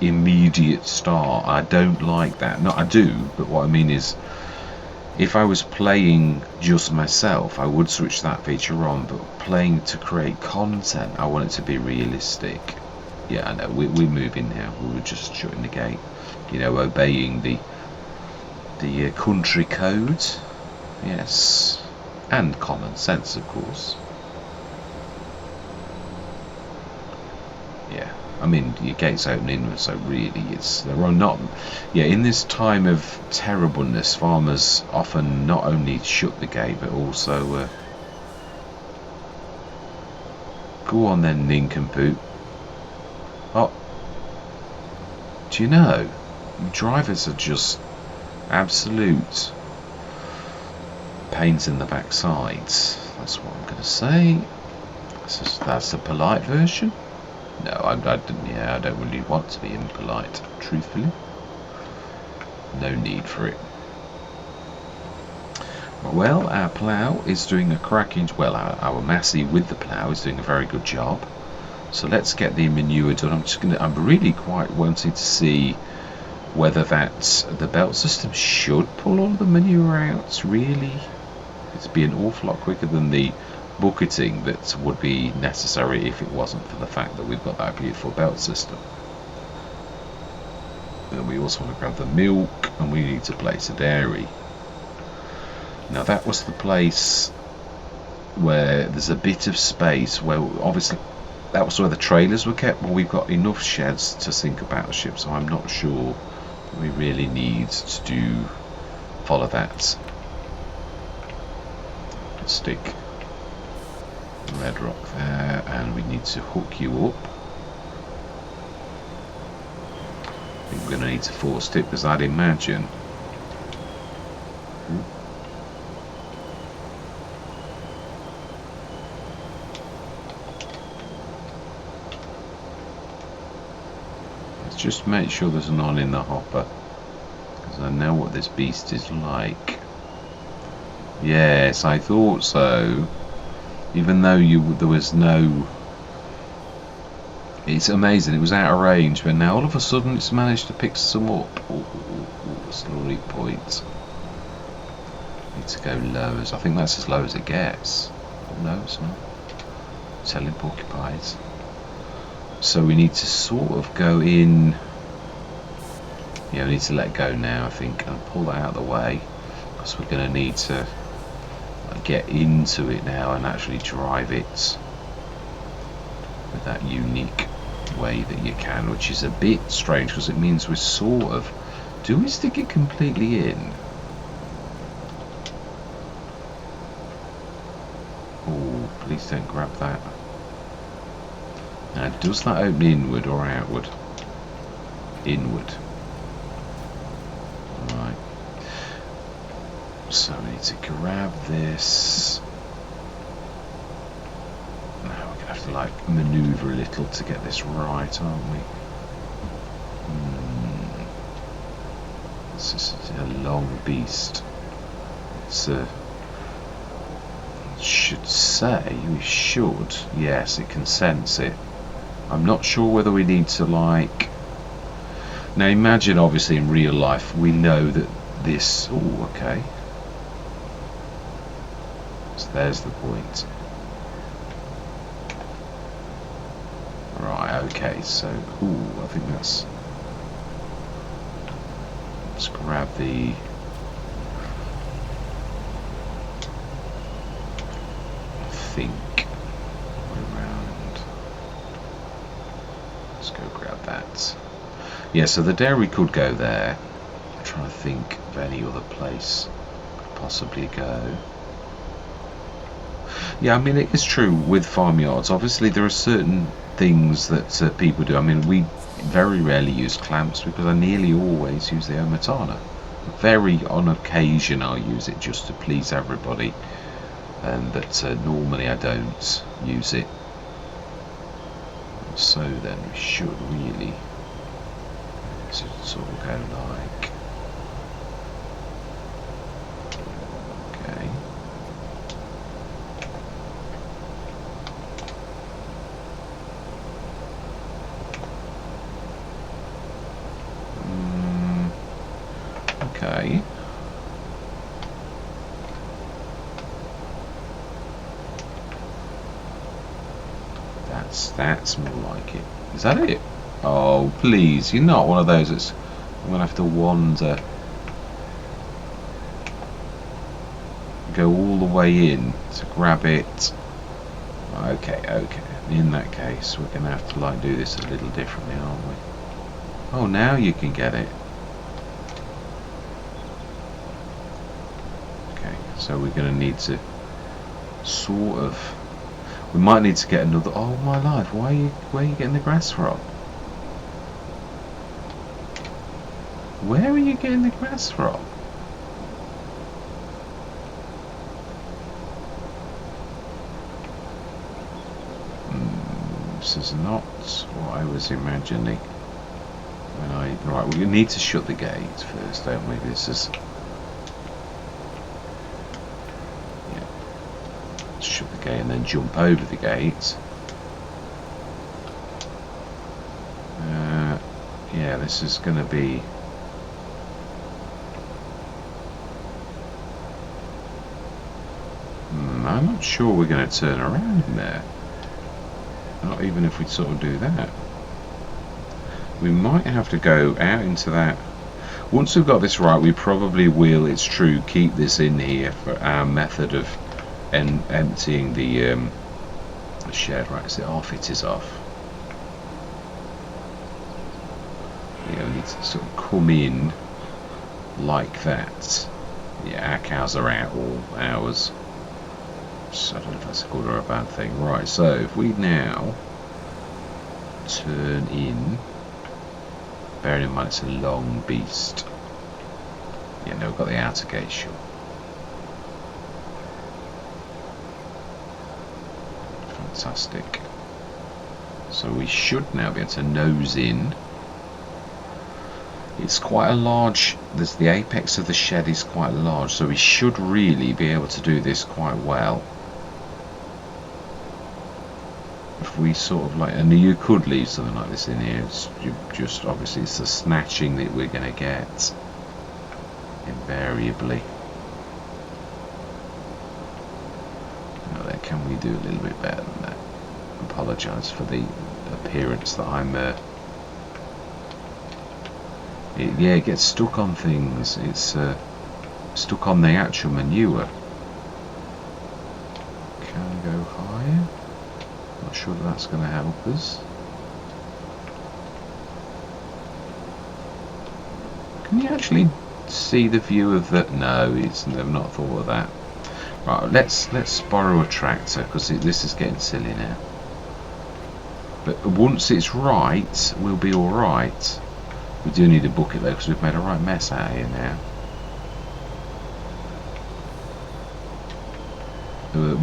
immediate start. I don't like that. No, I do, but what I mean is, if I was playing just myself, I would switch that feature on, but playing to create content, I want it to be realistic. Yeah, I know, we're moving now. We were just shutting the gate, you know, obeying the country code. Yes, and common sense, of course. Yeah, I mean, your gate's opening, so really there are not, yeah, in this time of terribleness, farmers often not only shut the gate, but also, go on then, nincompoop. Oh, do you know, drivers are just absolute pains in the backside. That's what I'm going to say. That's the polite version. No, I didn't. Yeah, I don't really want to be impolite, truthfully. No need for it. Well, our plough is doing a cracking. Well, our Massey with the plough is doing a very good job. So let's get the manure done. I'm really quite wanting to see whether the belt system should pull all the manure out. Really, it'd be an awful lot quicker than the bucketing that would be necessary if it wasn't for the fact that we've got that beautiful belt system. And we also want to grab the milk, and we need to place a dairy. Now that was the place where there's a bit of space where obviously that was where the trailers were kept, but we've got enough sheds to sink a battleship, so I'm not sure we really need to follow that. Stick red rock there, and we need to hook you up. I think we're going to need to force tip, because I'd imagine let's just make sure there's none in the hopper, because I know what this beast is like. Yes, I thought so. Even though there was no, it's amazing, it was out of range, but now all of a sudden it's managed to pick some up. Slowly point. Need to go low, I think that's as low as it gets. Oh no, it's not. Telling porcupines. So we need to sort of go in. Yeah, we need to let go now, I think, and pull that out of the way, because we're going to need to get into it now and actually drive it with that unique way that you can, which is a bit strange because it means we're sort of, do we stick it completely in? Oh, please don't grab that. Now, does that open inward or outward? Inward. Right. So we need to grab this. Now we're going to have to like manoeuvre a little to get this right, aren't we? This is a long beast. It's a, should say we should. Yes, it can sense it. I'm not sure whether we need to like. Now imagine, obviously in real life we know that this. Oh, okay. So there's the point. Right, okay, so, ooh, I think that's, let's grab the, I think, around, let's go grab that. Yeah, so the dairy could go there. I'm trying to think of any other place could possibly go. Yeah, I mean, it is true with farmyards. Obviously, there are certain things that people do. I mean, we very rarely use clamps because I nearly always use the Omatana. Very on occasion I'll use it just to please everybody, and that normally I don't use it. So then we should really sort of go like, okay. Okay. That's more like it. Is that it? Oh, please, you're not one of those that's... I'm going to have to wander. Go all the way in to grab it. Okay, okay. In that case, we're going to have to like do this a little differently, aren't we? Oh, now you can get it. Okay, so we're going to need to sort of... We might need to get another... Oh my life, where are you getting the grass from? Where are you getting the grass from? This is not what I was imagining when I... Right, we need to shut the gate first, don't we? This is... Yeah. Shut the gate and then jump over the gate. Yeah, this is going to be... I'm not sure we're going to turn around in there. Not even if we sort of do that. We might have to go out into that. Once we've got this right, we probably will, it's true, keep this in here for our method of emptying the shed. Right, is it off? It is off. We need to sort of come in like that. Yeah, our cows are out, all ours. So I don't know if that's a good or a bad thing. Right, so if we now turn in, bearing in mind it's a long beast. Yeah, no, we've got the outer gate shut. Fantastic. So we should now be able to nose in. It's quite a large, the apex of the shed is quite large, so we should really be able to do this quite well. If we sort of like, and you could leave something like this in here, it's just obviously it's the snatching that we're going to get invariably. Now there, can we do a little bit better than that? Apologise for the appearance that I'm yeah, it gets stuck on things. It's stuck on the actual manure. Can we go higher? Not sure that that's going to help us. Can you actually see the view of that? No, they've not thought of that. Right, let's borrow a tractor because this is getting silly now. But once it's right, we'll be all right. We do need a bucket though because we've made a right mess out here now.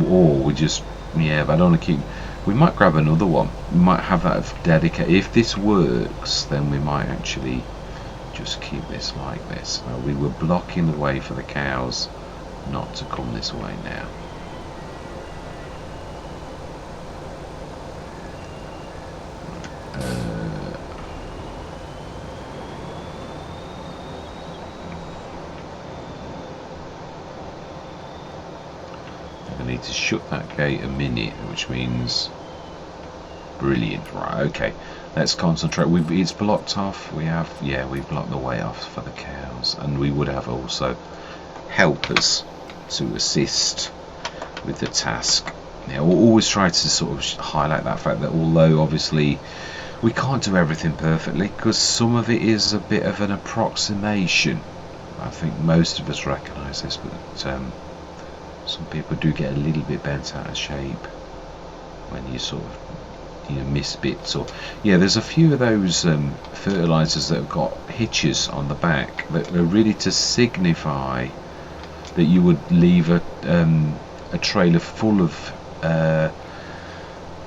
Or we just, yeah, but I don't want to keep... We might grab another one. We might have that dedicated. If this works, then we might actually just keep this like this. We were blocking the way for the cows not to come this way now. I need to shut that gate a minute, which means brilliant. Right, okay, let's concentrate. It's blocked off. We blocked the way off for the cows, and we would have also helpers to assist with the task. Now, we'll always try to sort of highlight that fact that although obviously we can't do everything perfectly, because some of it is a bit of an approximation. I think most of us recognise this, but some people do get a little bit bent out of shape when you sort of miss bits. Or there's a few of those fertilizers that have got hitches on the back that are really to signify that you would leave a trailer full of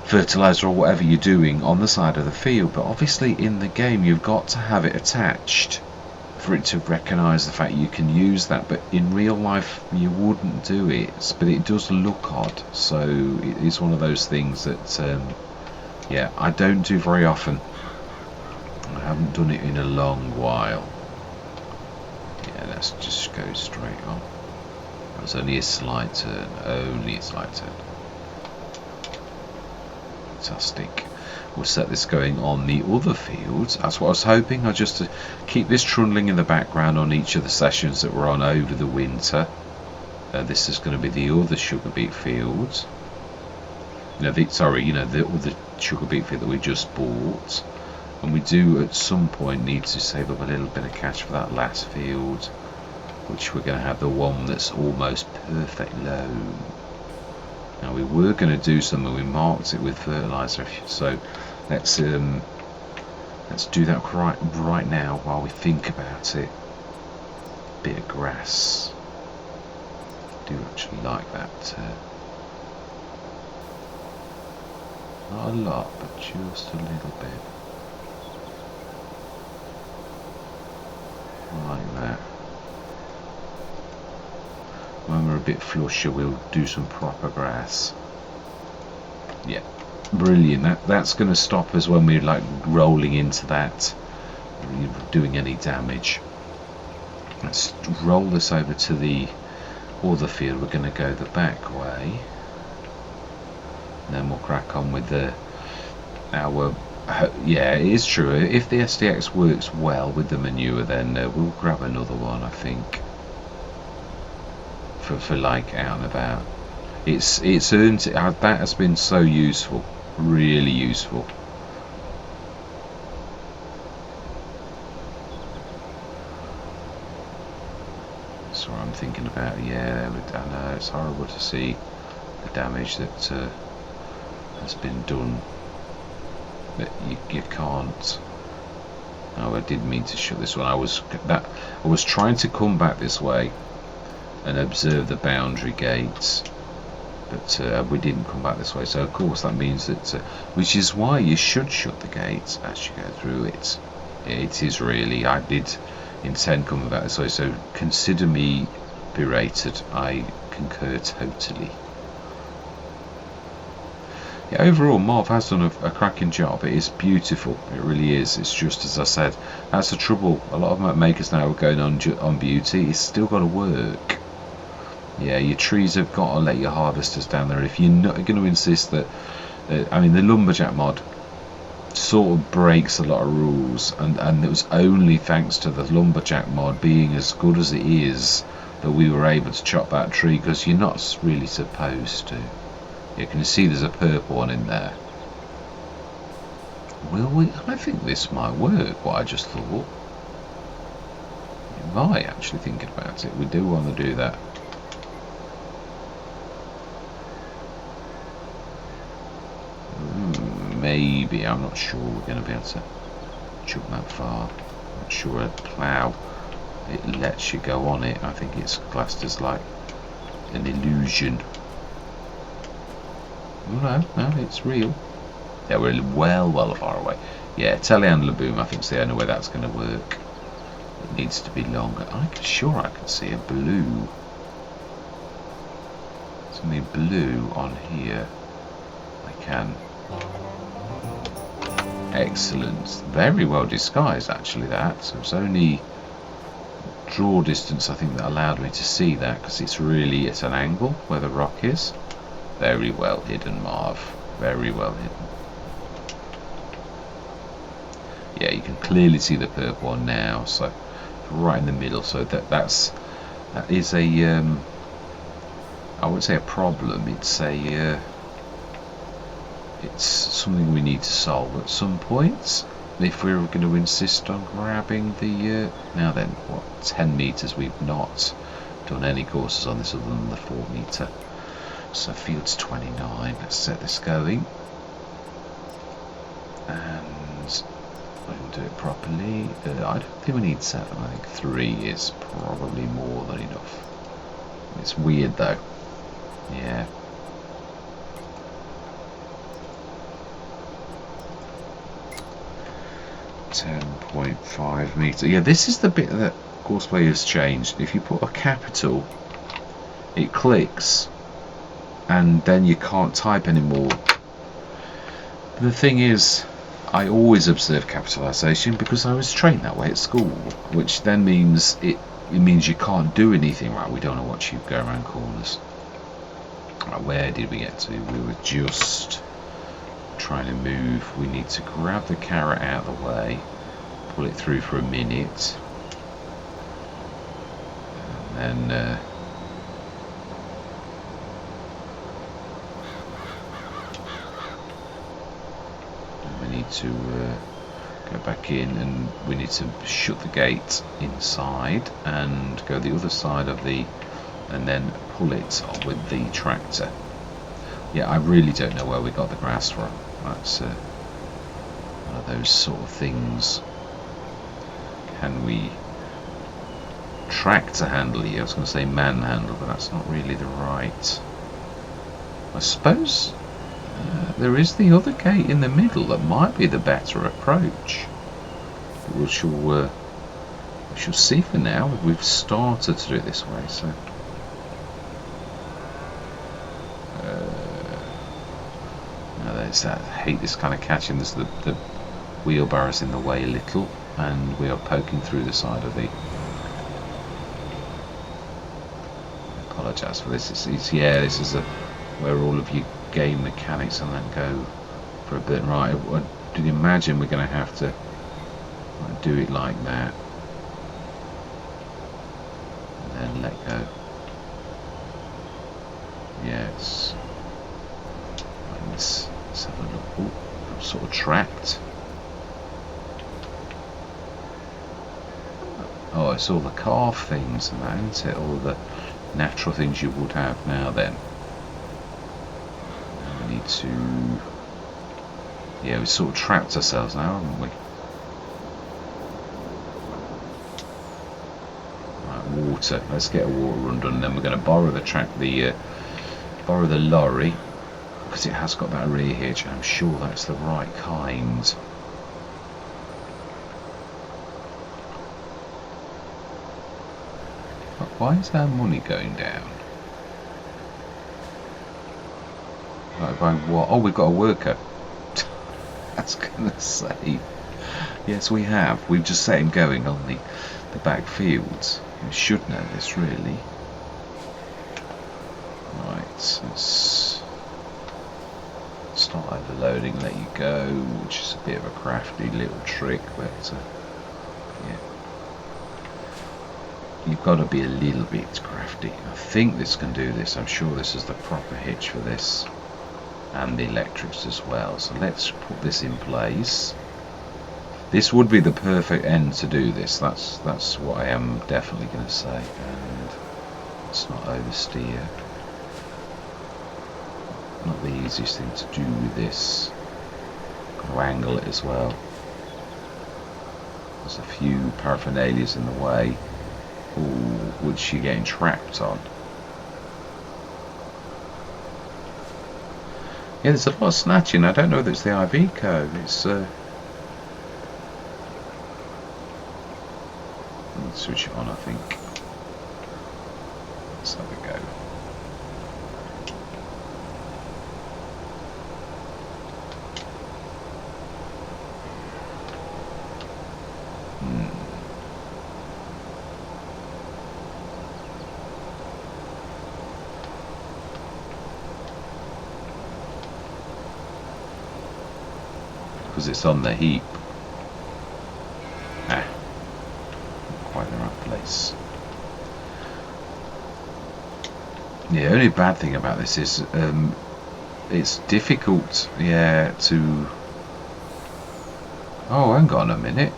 fertilizer or whatever you're doing on the side of the field. But obviously in the game you've got to have it attached for it to recognize the fact you can use that, but in real life you wouldn't do it, but it does look odd. So it is one of those things that I don't do very often. I haven't done it in a long while. Yeah, let's just go straight on. That was only a slight turn, only a slight turn. Fantastic. We'll set this going on the other fields. That's what I was hoping. I just to keep this trundling in the background on each of the sessions that we're on over the winter. This is going to be the other sugar beet fields. The other sugar beet field that we just bought. And we do at some point need to save up a little bit of cash for that last field, which we're going to have the one that's almost perfect loam. Now we were going to do something, we marked it with fertilizer, so let's do that right now while we think about it. Bit of grass. I do actually like that. Not a lot, but just a little bit. Like that. When we're a bit flusher, we'll do some proper grass. Yeah, brilliant. That's going to stop us when we're like rolling into that, doing any damage. Let's roll this over to the other field. We're going to go the back way, and then we'll crack on with our. Yeah, it is true. If the SDX works well with the manure, then we'll grab another one, I think. For like out and about, it's earned. That has been so useful, really useful. That's what I'm thinking about. Yeah, I know it's horrible to see the damage that has been done. But you can't. Oh, I didn't mean to shut this one. I was trying to come back this way and observe the boundary gates, but we didn't come back this way, so of course that means that which is why you should shut the gates as you go through it. It is really, I did intend coming back this way, so consider me berated. I concur totally. Yeah, overall Marv has done a cracking job. It is beautiful, it really is. It's just as I said, that's the trouble. A lot of map makers now are going on beauty. It's still got to work. Yeah, your trees have got to let your harvesters down there. If you're not going to insist that, I mean, the lumberjack mod sort of breaks a lot of rules, and it was only thanks to the lumberjack mod being as good as it is that we were able to chop that tree, because you're not really supposed to. You can see there's a purple one in there. Will we? I think this might work, what I just thought. It might, actually, thinking about it. We do want to do that. Maybe, I'm not sure we're going to be able to jump that far. I'm not sure a plough, it lets you go on it. I think it's classed as like an illusion. No, it's real. Yeah, we're well far away. Yeah, telehandler boom, I think is the only way that's going to work. It needs to be longer. I'm sure I can see a blue. Something blue on here. I can. Excellent. Very well disguised, actually, that. So it's only draw distance, I think, that allowed me to see that, because it's really at an angle where the rock is. Very well hidden, Marv. Very well hidden. Yeah, you can clearly see the purple one now, so right in the middle. So that is a I wouldn't say a problem. It's something we need to solve at some point if we're going to insist on grabbing the now then, what, 10 meters? We've not done any courses on this other than the 4 meter. So field's 29. Let's set this going, and we can do it properly. I don't think we need 7. I think 3 is probably more than enough. It's weird though. Yeah. .5 meter. Yeah, this is the bit that Courseplay has changed. If you put a capital, it clicks, and then you can't type anymore. The thing is, I always observe capitalization because I was trained that way at school, which then means it means you can't do anything. Right, we don't know what sheep go around corners. Right, where did we get to? We were just trying to move. We need to grab the carrot out of the way, pull it through for a minute, and then we need to go back in, and we need to shut the gate inside and go the other side of the, and then pull it with the tractor. Yeah, I really don't know where we got the grass from. That's one of those sort of things. Can we tractor handle here? I was going to say manhandle, but that's not really the right. I suppose there is the other gate in the middle that might be the better approach. We shall see. For now, we've started to do it this way, so. Now there's that. I hate this kind of catching. There's the wheelbarrow's in the way a little, and we are poking through the side of the. I apologise for this. Yeah, this is where all of you game mechanics and that go for a bit. Right, I did imagine we're going to have to do it like that and then let go. Yes. Let's have a look. Oh, I'm sort of trapped. Oh, it's all the carved things and that, isn't it? All the natural things you would have now then. We need to... Yeah, we sort of trapped ourselves now, haven't we? Right, water. Let's get a water run done, and then we're going to borrow borrow the lorry, because it has got that rear hitch, and I'm sure that's the right kind. But why is our money going down? Right, by what? Oh, we've got a worker. I was going to say. Yes, we have. We've just set him going on the back fields. You should know this, really. Right, let's start overloading, let you go, which is a bit of a crafty little trick, but yeah, you've got to be a little bit crafty. I think this can do this. I'm sure this is the proper hitch for this, and the electrics as well. So let's put this in place. This would be the perfect end to do this. That's what I am definitely going to say. And let's not oversteer. Not the easiest thing to do with this. Got to angle it as well. There's a few paraphernalias in the way. Ooh, which you're getting trapped on. Yeah, there's a lot of snatching. I don't know whether it's the IV code. It's switch it on, I think. Let's have a go. Because it's on the heap. Ah, not quite the right place. The only bad thing about this is it's difficult, yeah, to... Oh, hang on a minute.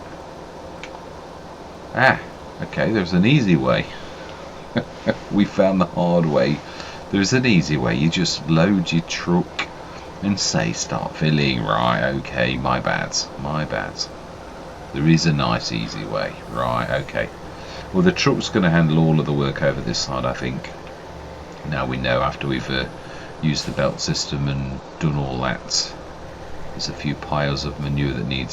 Ah, okay, there's an easy way. We found the hard way. There's an easy way. You just load your truck and say start filling. Right, okay, my bad. There is a nice easy way. Right, okay. Well, the truck's going to handle all of the work over this side, I think. Now we know, after we've used the belt system and done all that. There's a few piles of manure that need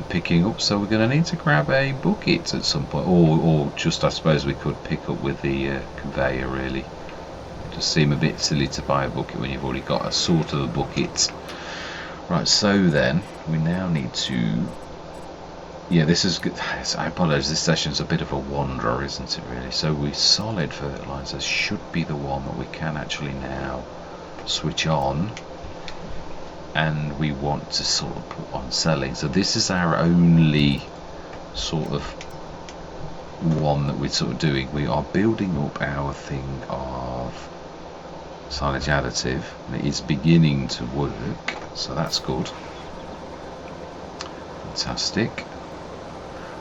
picking up, so we're going to need to grab a bucket at some point, or just, I suppose we could pick up with the conveyor, really. It does seem a bit silly to buy a bucket when you've already got a sort of a bucket. Right, so then we now need to Yeah, this is good. I apologise, this session's a bit of a wanderer, isn't it, really? So we solid fertiliser should be the one that we can actually now switch on, and we want to sort of put on selling. So this is our only sort of one that we're sort of doing. We are building up our thing of silage additive, and it is beginning to work, so that's good. Fantastic.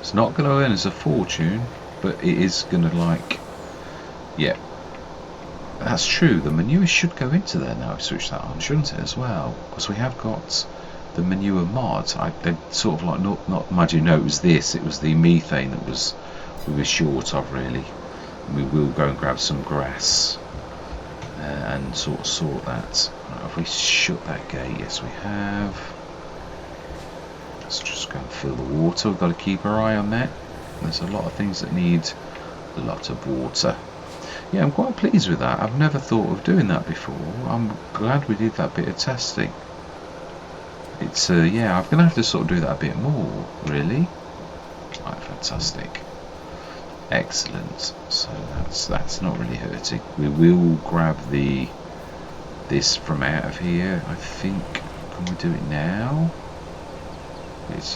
It's not going to earn us a fortune, but it is going to, like, yeah, that's true. The manure should go into there now. Switch that on, shouldn't it, as well? Because we have got the manure mod. They sort of like not imagine. No, it was this. It was the methane that we were short of, really. We will go and grab some grass and sort that. Right, have we shut that gate? Yes, we have. Let's just go and fill the water. We've got to keep our eye on that. There's a lot of things that need a lot of water. Yeah, I'm quite pleased with that. I've never thought of doing that before. I'm glad we did that bit of testing. It's yeah, I'm going to have to sort of do that a bit more, really. Right, fantastic. Excellent. So that's not really hurting. We will grab this from out of here, I think. Can we do it now?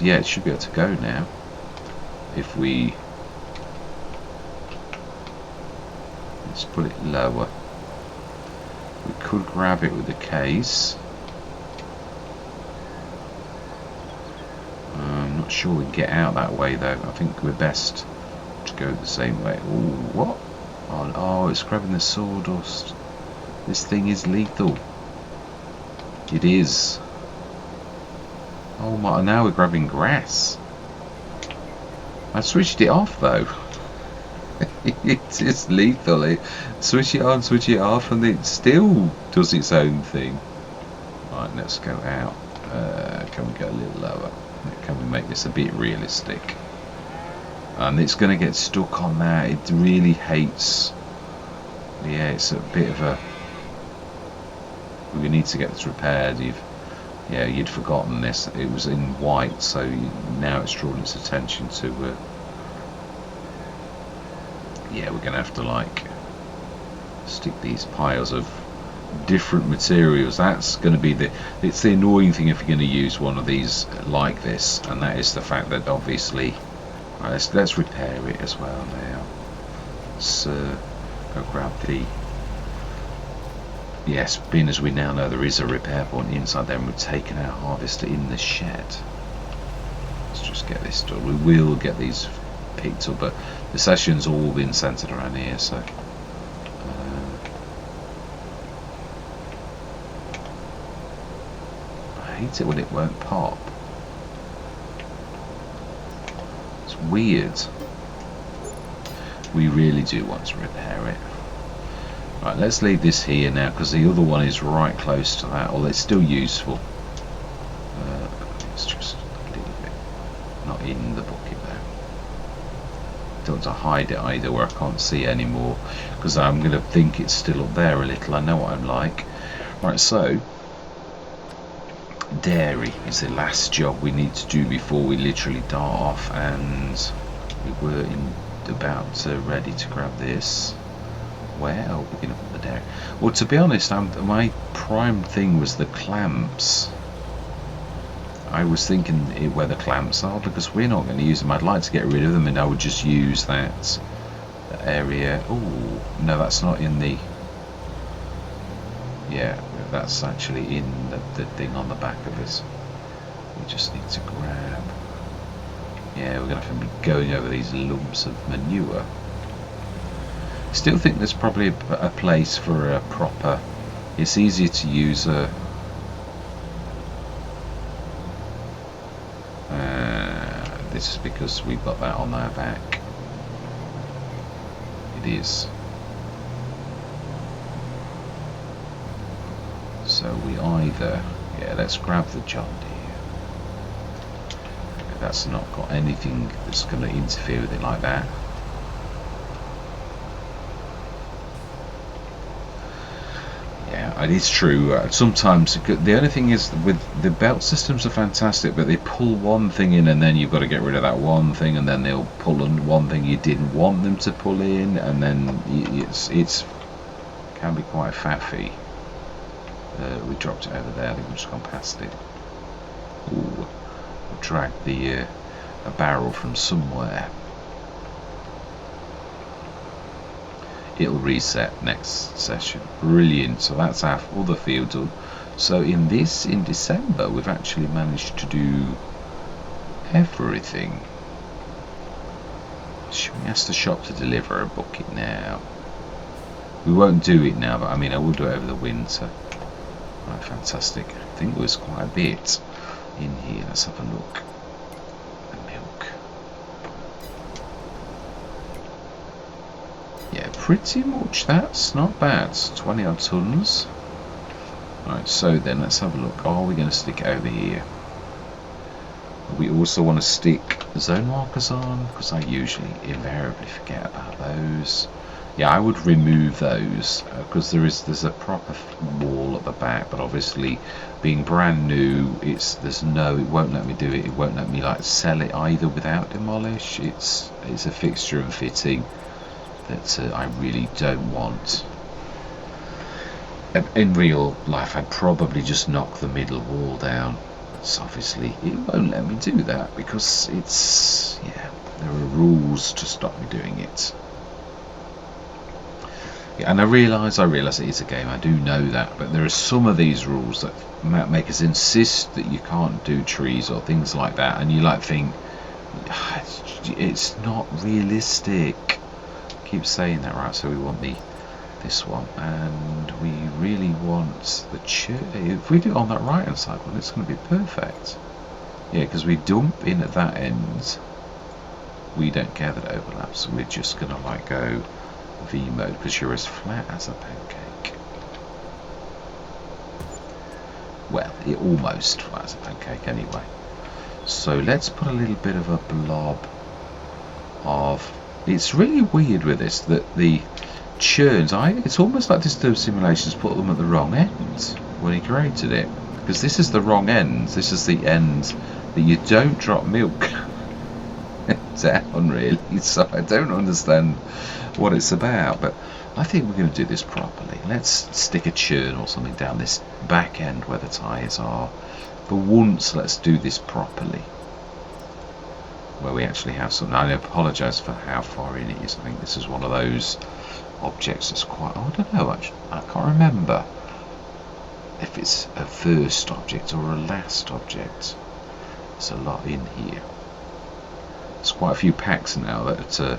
Yeah, it should be able to go now. If we... let's put it lower. We could grab it with the case. I'm not sure we can get out that way, though. I think we're best to go the same way. Ooh, what? Oh, it's grabbing the sawdust. This thing is lethal. It is. Oh my, now we're grabbing grass. I switched it off though. It's lethal. Switch it on, switch it off, and it still does its own thing. Right, let's go out. Can we go a little lower? Can we make this a bit realistic? And it's going to get stuck on that. It really hates. Yeah, it's a bit of a... we need to get this repaired. Yeah, you'd forgotten this. It was in white, so now it's drawn its attention to. Yeah, we're going to have to like stick these piles of different materials. That's going to be it's the annoying thing if you're going to use one of these like this, and that is the fact that obviously. Right, let's repair it as well now. Let's go grab the. Yes, being as we now know there is a repair point inside there, and we've taken our harvester in the shed. Let's just get this done. We will get these picked up, but the session's all been centered around here, so I hate it when it won't pop. It's weird. We really do want to repair it. Right, let's leave this here now, because the other one is right close to that, although it's still useful. It's just a little bit not in the bucket there. Don't want to hide it either where I can't see anymore, because I'm going to think it's still up there a little. I know what I'm like. Right, so dairy is the last job we need to do before we literally dart off, and we were about ready to grab this. Where are we going to put the dairy? Well, to be honest, my prime thing was the clamps. I was thinking where the clamps are, because we're not going to use them. I'd like to get rid of them, and I would just use that area. Oh no, that's not in the. Yeah, that's actually in the thing on the back of it. We just need to grab. Yeah, we're going to have to be going over these lumps of manure. Still think there's probably a place for a proper. It's easier to use a. This is because we've got that on our back. It is. So we either. Yeah, let's grab the John Deere. That's not got anything that's going to interfere with it like that. it is true. Sometimes the only thing is with the belt systems are fantastic, but they pull one thing in and then you've got to get rid of that one thing, and then they'll pull in one thing you didn't want them to pull in, and then it's can be quite faffy. We dropped it over there. I think we've just gone past it. Ooh, we dragged a barrel from somewhere. It'll reset next session. Brilliant. So that's our other field done. So in December we've actually managed to do everything. Should we ask the shop to deliver a bucket now? We won't do it now, but I mean I will do it over the winter. Right, fantastic. I think there's quite a bit in here. Let's have a look. The milk. Yeah, pretty much that's not bad. 20 odd tons. Right, so then let's have a look. Are we going to stick it over here? We also want to stick zone markers on, because I usually invariably forget about those. Yeah, I would remove those because there's a proper wall at the back, but obviously being brand new, it won't let me do it. It won't let me like sell it either without demolish. It's a fixture and fitting that I really don't want. In real life, I'd probably just knock the middle wall down. It's obviously it won't let me do that because there are rules to stop me doing it. And I realise it is a game, I do know that, but there are some of these rules that make us insist that you can't do trees or things like that, and you like think it's not realistic. I keep saying that, right? So we want this one, and we really want the church. If we do it on that right hand side one, it's going to be perfect. Yeah, because we dump in at that end, we don't care that it overlaps, so we're just going to like go V mode because you're as flat as a pancake. Well, it almost flat as a pancake anyway. So let's put a little bit of a blob of. It's really weird with this that the churns. It's almost like Disturb Simulations put them at the wrong end when he created it, because this is the wrong end. This is the end that you don't drop milk down, really. So I don't understand what it's about, but I think we're going to do this properly. Let's stick a churn or something down this back end where the tyres are. For once, let's do this properly, where we actually have something. I apologise for how far in it is. I think this is one of those objects that's quite, I don't know actually, I can't remember if it's a first object or a last object. There's a lot in here. There's quite a few packs now that are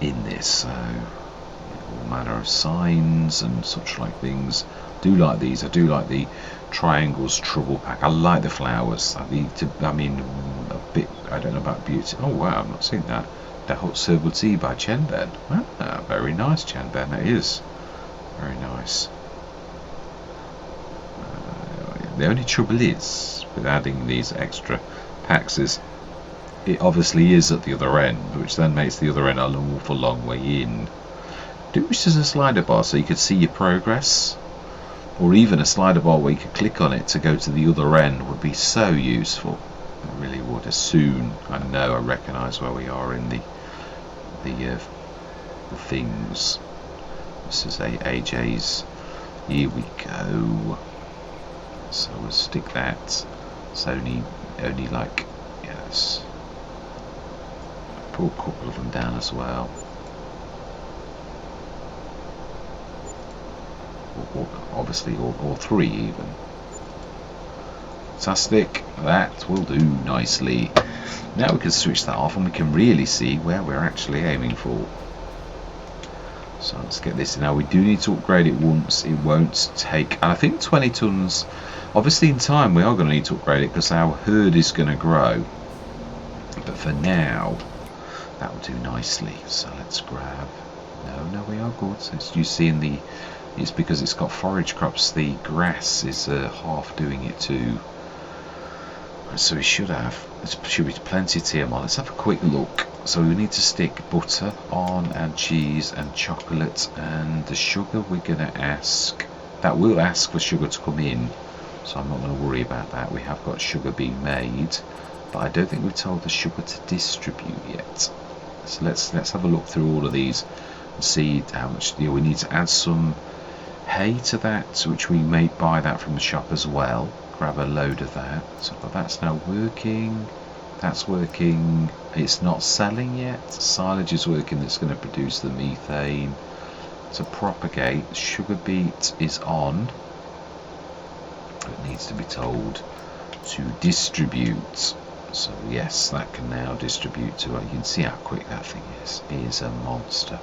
in this, so all manner of signs and such like things. I do like these. I do like the triangles trouble pack. I like the flowers. I mean a bit, I don't know about beauty. Oh wow, I've not seen that. The Hot Herbal Tea by Chenben. Ah, very nice, Chenben. That is very nice. The only trouble is with adding these extra packs is it obviously is at the other end, which then makes the other end an awful long way in. Do wish there's a slider bar so you could see your progress, or even a slider bar where you could click on it to go to the other end would be so useful. It really would. As soon I know I recognise where we are in the things. This is AJ's. Here we go. So we'll stick that. It's only like, yes. Put a couple of them down as well. Obviously, or three even. Fantastic. That will do nicely. Now we can switch that off and we can really see where we're actually aiming for. So let's get this. Now we do need to upgrade it once. It won't take, and I think 20 tons. Obviously in time we are going to need to upgrade it because our herd is going to grow. But for now, that will do nicely. So let's grab. No, we are good. So as you see in the, it's because it's got forage crops. The grass is half doing it too. So we should have. There should be plenty of TMR. Let's have a quick look So we need to stick butter on, and cheese and chocolate, and the sugar we're going to ask, that will ask for sugar to come in, so I'm not going to worry about that. We have got sugar being made, but I don't think we've told the sugar to distribute yet. So let's have a look through all of these and see how much. We need to add some hay to that, which we may buy that from the shop as well. Grab a load of that. So that's now working. That's working. It's not selling yet. Silage is working. That's going to produce the methane to propagate. Sugar beet is on. It needs to be told to distribute. So yes, that can now distribute to. You can see how quick that thing is. It is a monster.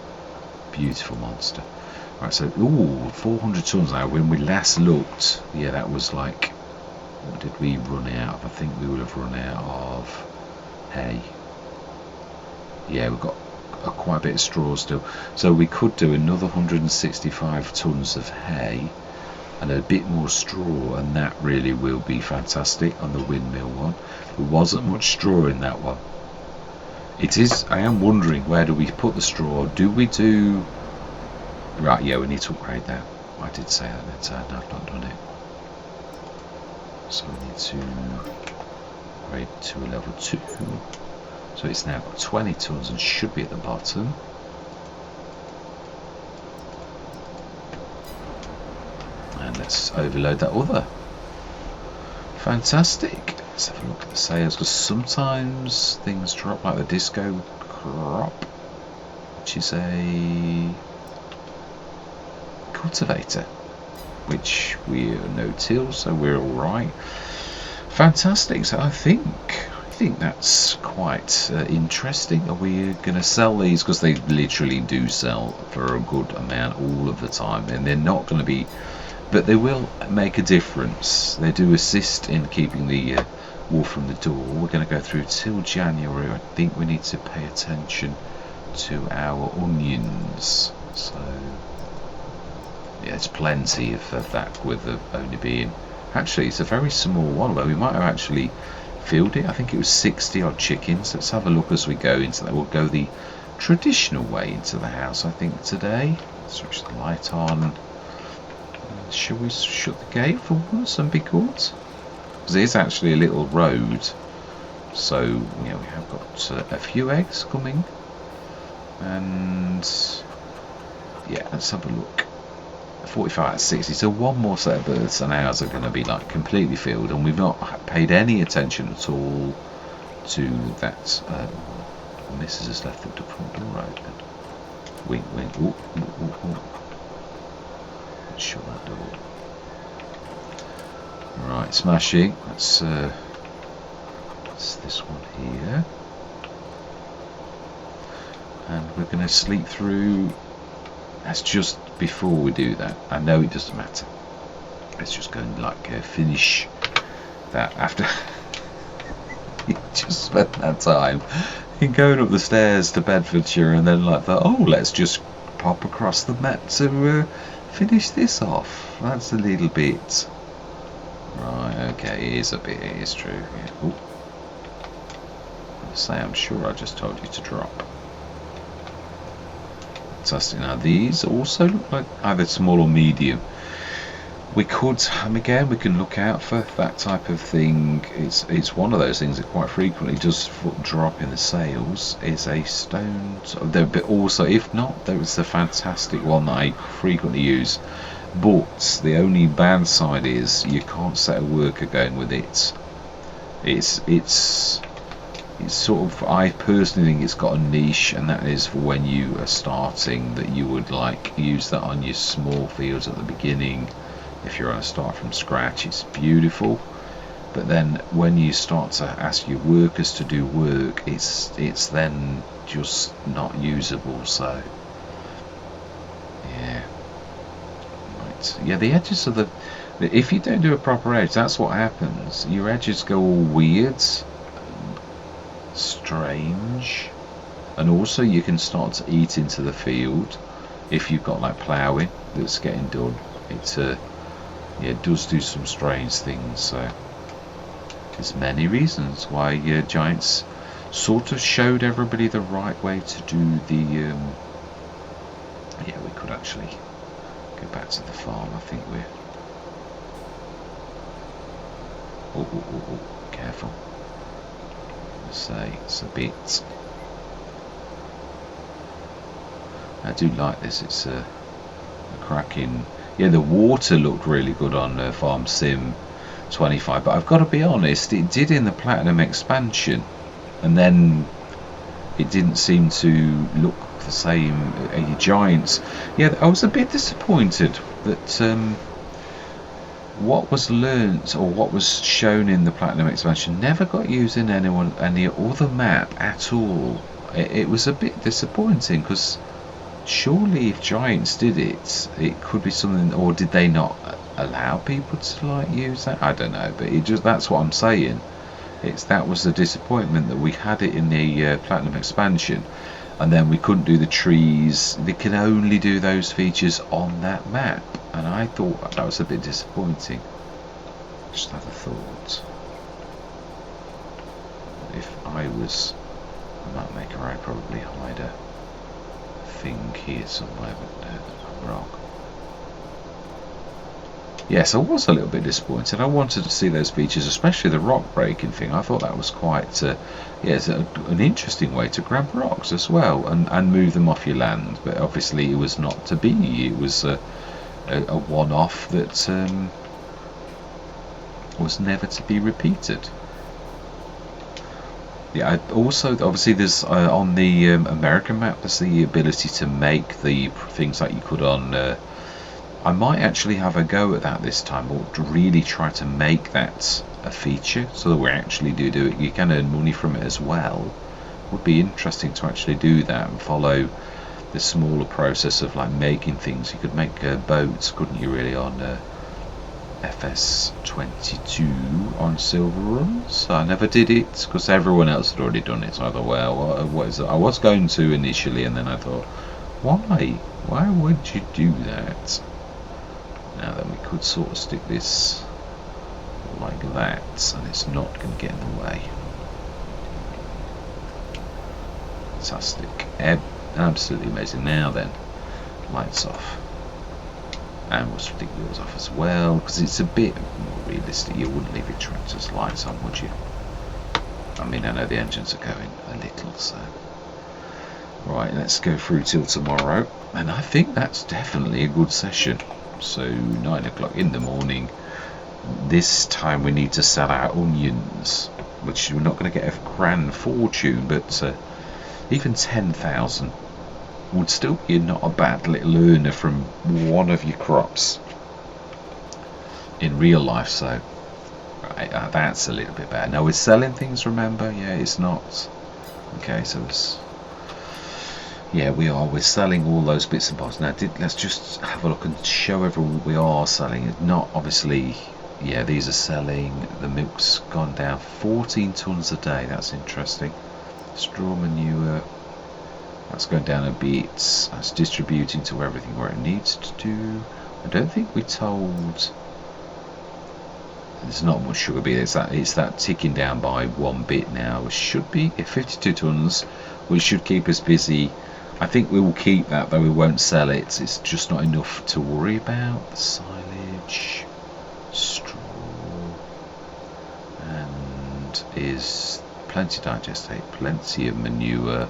Beautiful monster. Right, so 400 tons now. When we last looked, yeah, that was like, what did we run out of? I think we would have run out of hay. Yeah, we've got quite a bit of straw still, so we could do another 165 tons of hay and a bit more straw, and that really will be fantastic on the windmill one. There wasn't much straw in that one. It is. I am wondering, where do we put the straw? Do we do? Right, yeah, we need to upgrade that. I did say that, and I've not done it. So we need to upgrade to a level 2. So it's now got 20 tons and should be at the bottom. And let's overload that other. Fantastic. Let's have a look at the sales, because sometimes things drop, like the disco crop, which is a cultivator, which we no-till, so we're all right. Fantastic. So I think that's quite interesting. Are we going to sell these? Because they literally do sell for a good amount all of the time, and they're not going to be, but they will make a difference. They do assist in keeping the wolf from the door. We're going to go through till January. I think we need to pay attention to our onions. So yeah, it's plenty of that, with the only being, actually it's a very small one, but we might have actually filled it. I think it was 60 odd chickens. Let's have a look as we go into that. We'll go the traditional way into the house, I think, today. Switch the light on. Shall we shut the gate for once and be good? Because it is actually a little road, so yeah, we have got a few eggs coming, and yeah, let's have a look. 45 out of 60, so one more set of birds and ours are going to be like completely filled, and we've not paid any attention at all to that. Mrs. has left the front door open. Wink wink. Ooh, ooh, ooh, ooh. Let's shut that door. Right, smashing. That's this one here, and we're going to sleep through. That's just before we do that. I know it doesn't matter. Let's just go and like finish that after. You just spent that time in going up the stairs to Bedfordshire, and then like that. Oh, let's just pop across the mat to finish this off. That's a little bit. Right. Okay. It is a bit. It is true. Yeah. Ooh. I'll say, I'm sure I just told you to drop. Fantastic. Now these also look like either small or medium. We could, again, we can look out for that type of thing. It's one of those things that quite frequently does drop in the sales. Is a stone, but also, if not, there is a fantastic one that I frequently use. But the only bad side is you can't set a worker going with it. It's sort of, I personally think it's got a niche, and that is for when you are starting, that you would like use that on your small fields at the beginning. If you're going to start from scratch, it's beautiful, but then when you start to ask your workers to do work, it's then just not usable. So yeah, right, yeah, the edges of the if you don't do a proper edge, that's what happens. Your edges go all weird, strange, and also you can start to eat into the field if you've got like ploughing that's getting done. Yeah, it does do some strange things. So there's many reasons why giants sort of showed everybody the right way to do the. Yeah, we could actually go back to the farm. I think we're. Oh, careful. I say it's a bit. I do like this. It's a cracking. Yeah, the water looked really good on Farm Sim 25, but I've got to be honest, it did in the Platinum expansion, and then it didn't seem to look the same. Giants. Yeah, I was a bit disappointed that what was learnt or what was shown in the Platinum expansion never got used in any other map at all. It was a bit disappointing, because surely if Giants did it, it could be something. Or did they not allow people to like use that? I don't know, but it just, that's what I'm saying. That was the disappointment, that we had it in the Platinum expansion, and then we couldn't do the trees. They can only do those features on that map, and I thought that was a bit disappointing. Just had a thought. If I was a map maker, I'd probably hide a thing here somewhere, but no, I'm wrong. Yes, I was a little bit disappointed. I wanted to see those features, especially the rock breaking thing. I thought that was quite, it's an interesting way to grab rocks as well and move them off your land. But obviously, it was not to be. It was a one-off that was never to be repeated. Yeah, also obviously there's on the American map, there's the ability to make the things like you could on. I might actually have a go at that this time, or to really try to make that a feature, so that we actually do it. You can earn money from it as well. Would be interesting to actually do that and follow the smaller process of like making things. You could make boats, couldn't you? Really on FS 22 on silver runs. I never did it because everyone else had already done it. So I thought, well, what is it? I was going to initially, and then I thought, why would you do that? Now then, we could sort of stick this like that, and it's not going to get in the way. Fantastic. Absolutely amazing. Now then, lights off. And we'll stick wheels off as well, because it's a bit more realistic. You wouldn't leave your tractor's lights on, would you? I mean, I know the engines are going a little, so... Right, let's go through till tomorrow. And I think that's definitely a good session. So 9 o'clock in the morning. This time we need to sell our onions, which we're not going to get a grand fortune, but even 10,000 would still be not a bad little earner from one of your crops in real life. So right, that's a little bit bad. Now we're selling things, remember? Yeah, it's not okay. So it's, yeah, we're selling all those bits and bobs. Now let's just have a look and show everyone what we are selling. Not obviously, yeah, these are selling. The milk's gone down 14 tons a day. That's interesting. Straw manure, that's going down a bit. That's distributing to everything where it needs to do. I don't think we told. There's not much sugar beet. It's that ticking down by one bit now. It should be 52 tons, which should keep us busy. I think we will keep that, though we won't sell it. It's just not enough to worry about. The silage, straw, and is plenty digestate, plenty of manure,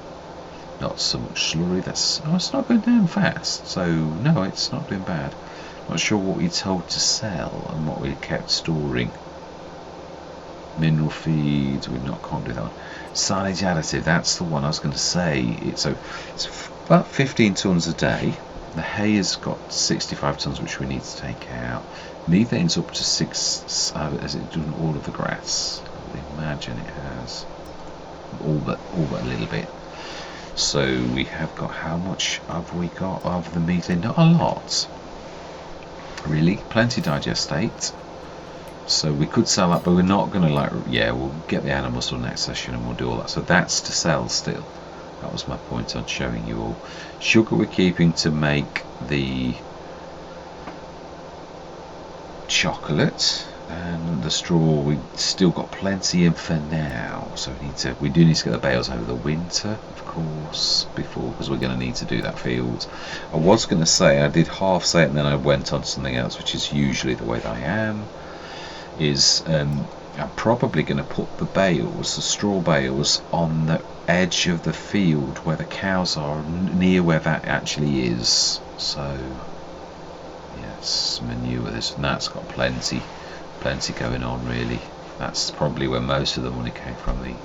not so much slurry. It's not going down fast, so no, it's not doing bad. Not sure what we told to sell and what we kept storing. Mineral feeds, can't do that one. Silage additive, that's the one I was going to say. It's about 15 tons a day. The hay has got 65 tons, which we need to take out. Methane's up to 6. Has it done all of the grass? I would imagine it has. All but a little bit. So we have got, how much have we got of the methane? Not a lot, really. Plenty digestate. So we could sell that, but we're not going to we'll get the animals for the next session and we'll do all that. So that's to sell still. That was my point on showing you all. Sugar we're keeping to make the chocolate. And the straw, we still got plenty in for now, so we do need to get the bales over the winter, of course, because we're going to need to do that field. I was going to say, I did half say it and then I went on to something else, which is usually the way that I am, is I'm probably going to put the bales, the straw bales, on the edge of the field where the cows are, near where that actually is. So yes, manure, and that's got plenty going on, really. That's probably where most of the money came from, the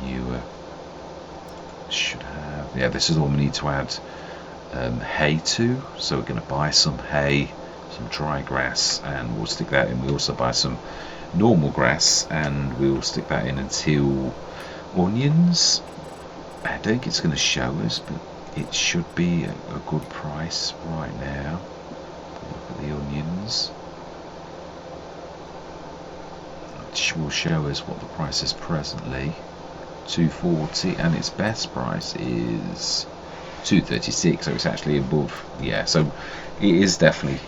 manure. Should have, yeah, this is all we need to add hay to, so we're going to buy some hay, some dry grass, and we'll stick that in. We also buy some normal grass and we'll stick that in until onions. I don't think it's going to show us, but it should be a good price right now. Look at the onions. It will show us what the price is presently. 240, and its best price is 236, so it's actually above. Yeah, so it is definitely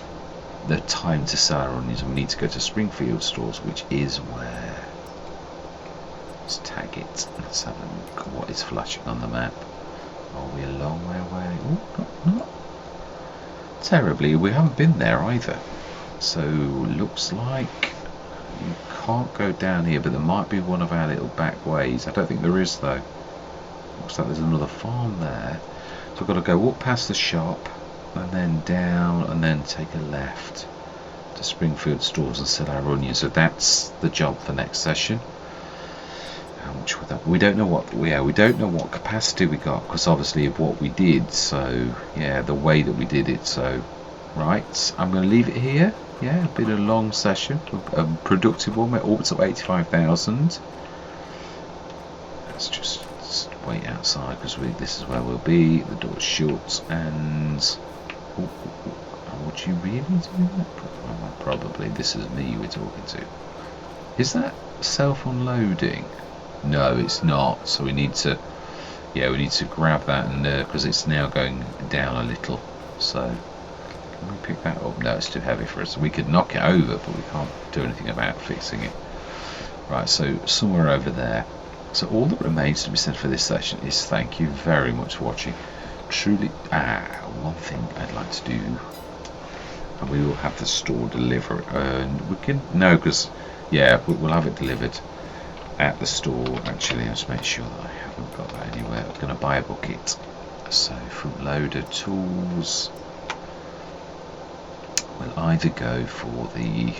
the time to sell our onions. We need to go to Springfield stores, which is where, let's tag it. Let's have a look at what is flashing on the map. Are we a long way away? Oh, not terribly. We haven't been there either, so looks like you can't go down here, but there might be one of our little back ways. I don't think there is though. Looks like there's another farm there, so we've got to go up past the shop and then down and then take a left to Springfield stores and sell our onions. So that's the job for next session. How much would that? We don't know what. Yeah, we don't know what capacity we got because obviously of what we did. So yeah, the way that we did it. So right, I'm going to leave it here. Yeah, been a long session, a productive one. We're up to 85,000. Let's just wait outside because this is where we'll be. The door's shut, and would you really do that? Probably. This is me we're talking to. Is that self-unloading? No, it's not. So we need to, yeah, we need to grab that, and because it's now going down a little. So can we pick that up? No, it's too heavy for us. We could knock it over, but we can't do anything about fixing it. Right, so somewhere over there. So all that remains to be said for this session is thank you very much for watching. Truly, one thing I'd like to do, and we will have the store deliver it. And we can, no, because, yeah, we'll have it delivered at the store. Actually, let's make sure that I haven't got that anywhere. I'm going to buy a bucket. So front loader tools. We'll either go for the,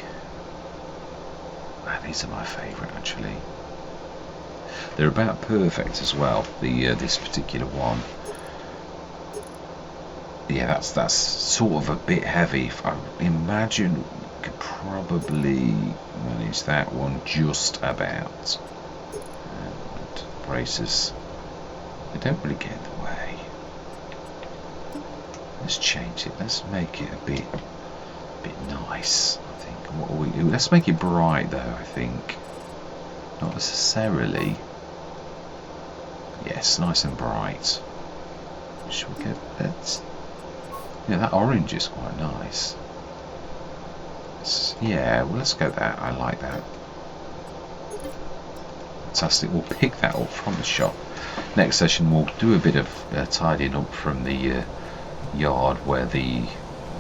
these are my favourite actually. They're about perfect as well, the this particular one. Yeah, that's sort of a bit heavy. I imagine we could probably manage that one just about. And braces, they don't really get in the way. Let's change it. Let's make it a bit nice. I think. What will we do? Let's make it bright though. I think not necessarily. Yes, nice and bright. Should we get that? Yeah, that orange is quite nice. Yeah, well, let's go that. I like that. Fantastic. We'll pick that up from the shop. Next session we'll do a bit of tidying up from the yard where the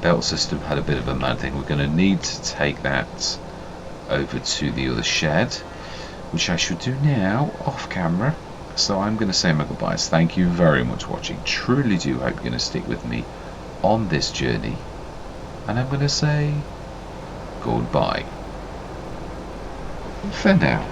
belt system had a bit of a mad thing. We're going to need to take that over to the other shed, which I should do now off camera. So I'm going to say my goodbyes. Thank you very much for watching. Truly do hope you're going to stick with me on this journey. And I'm going to say goodbye for now.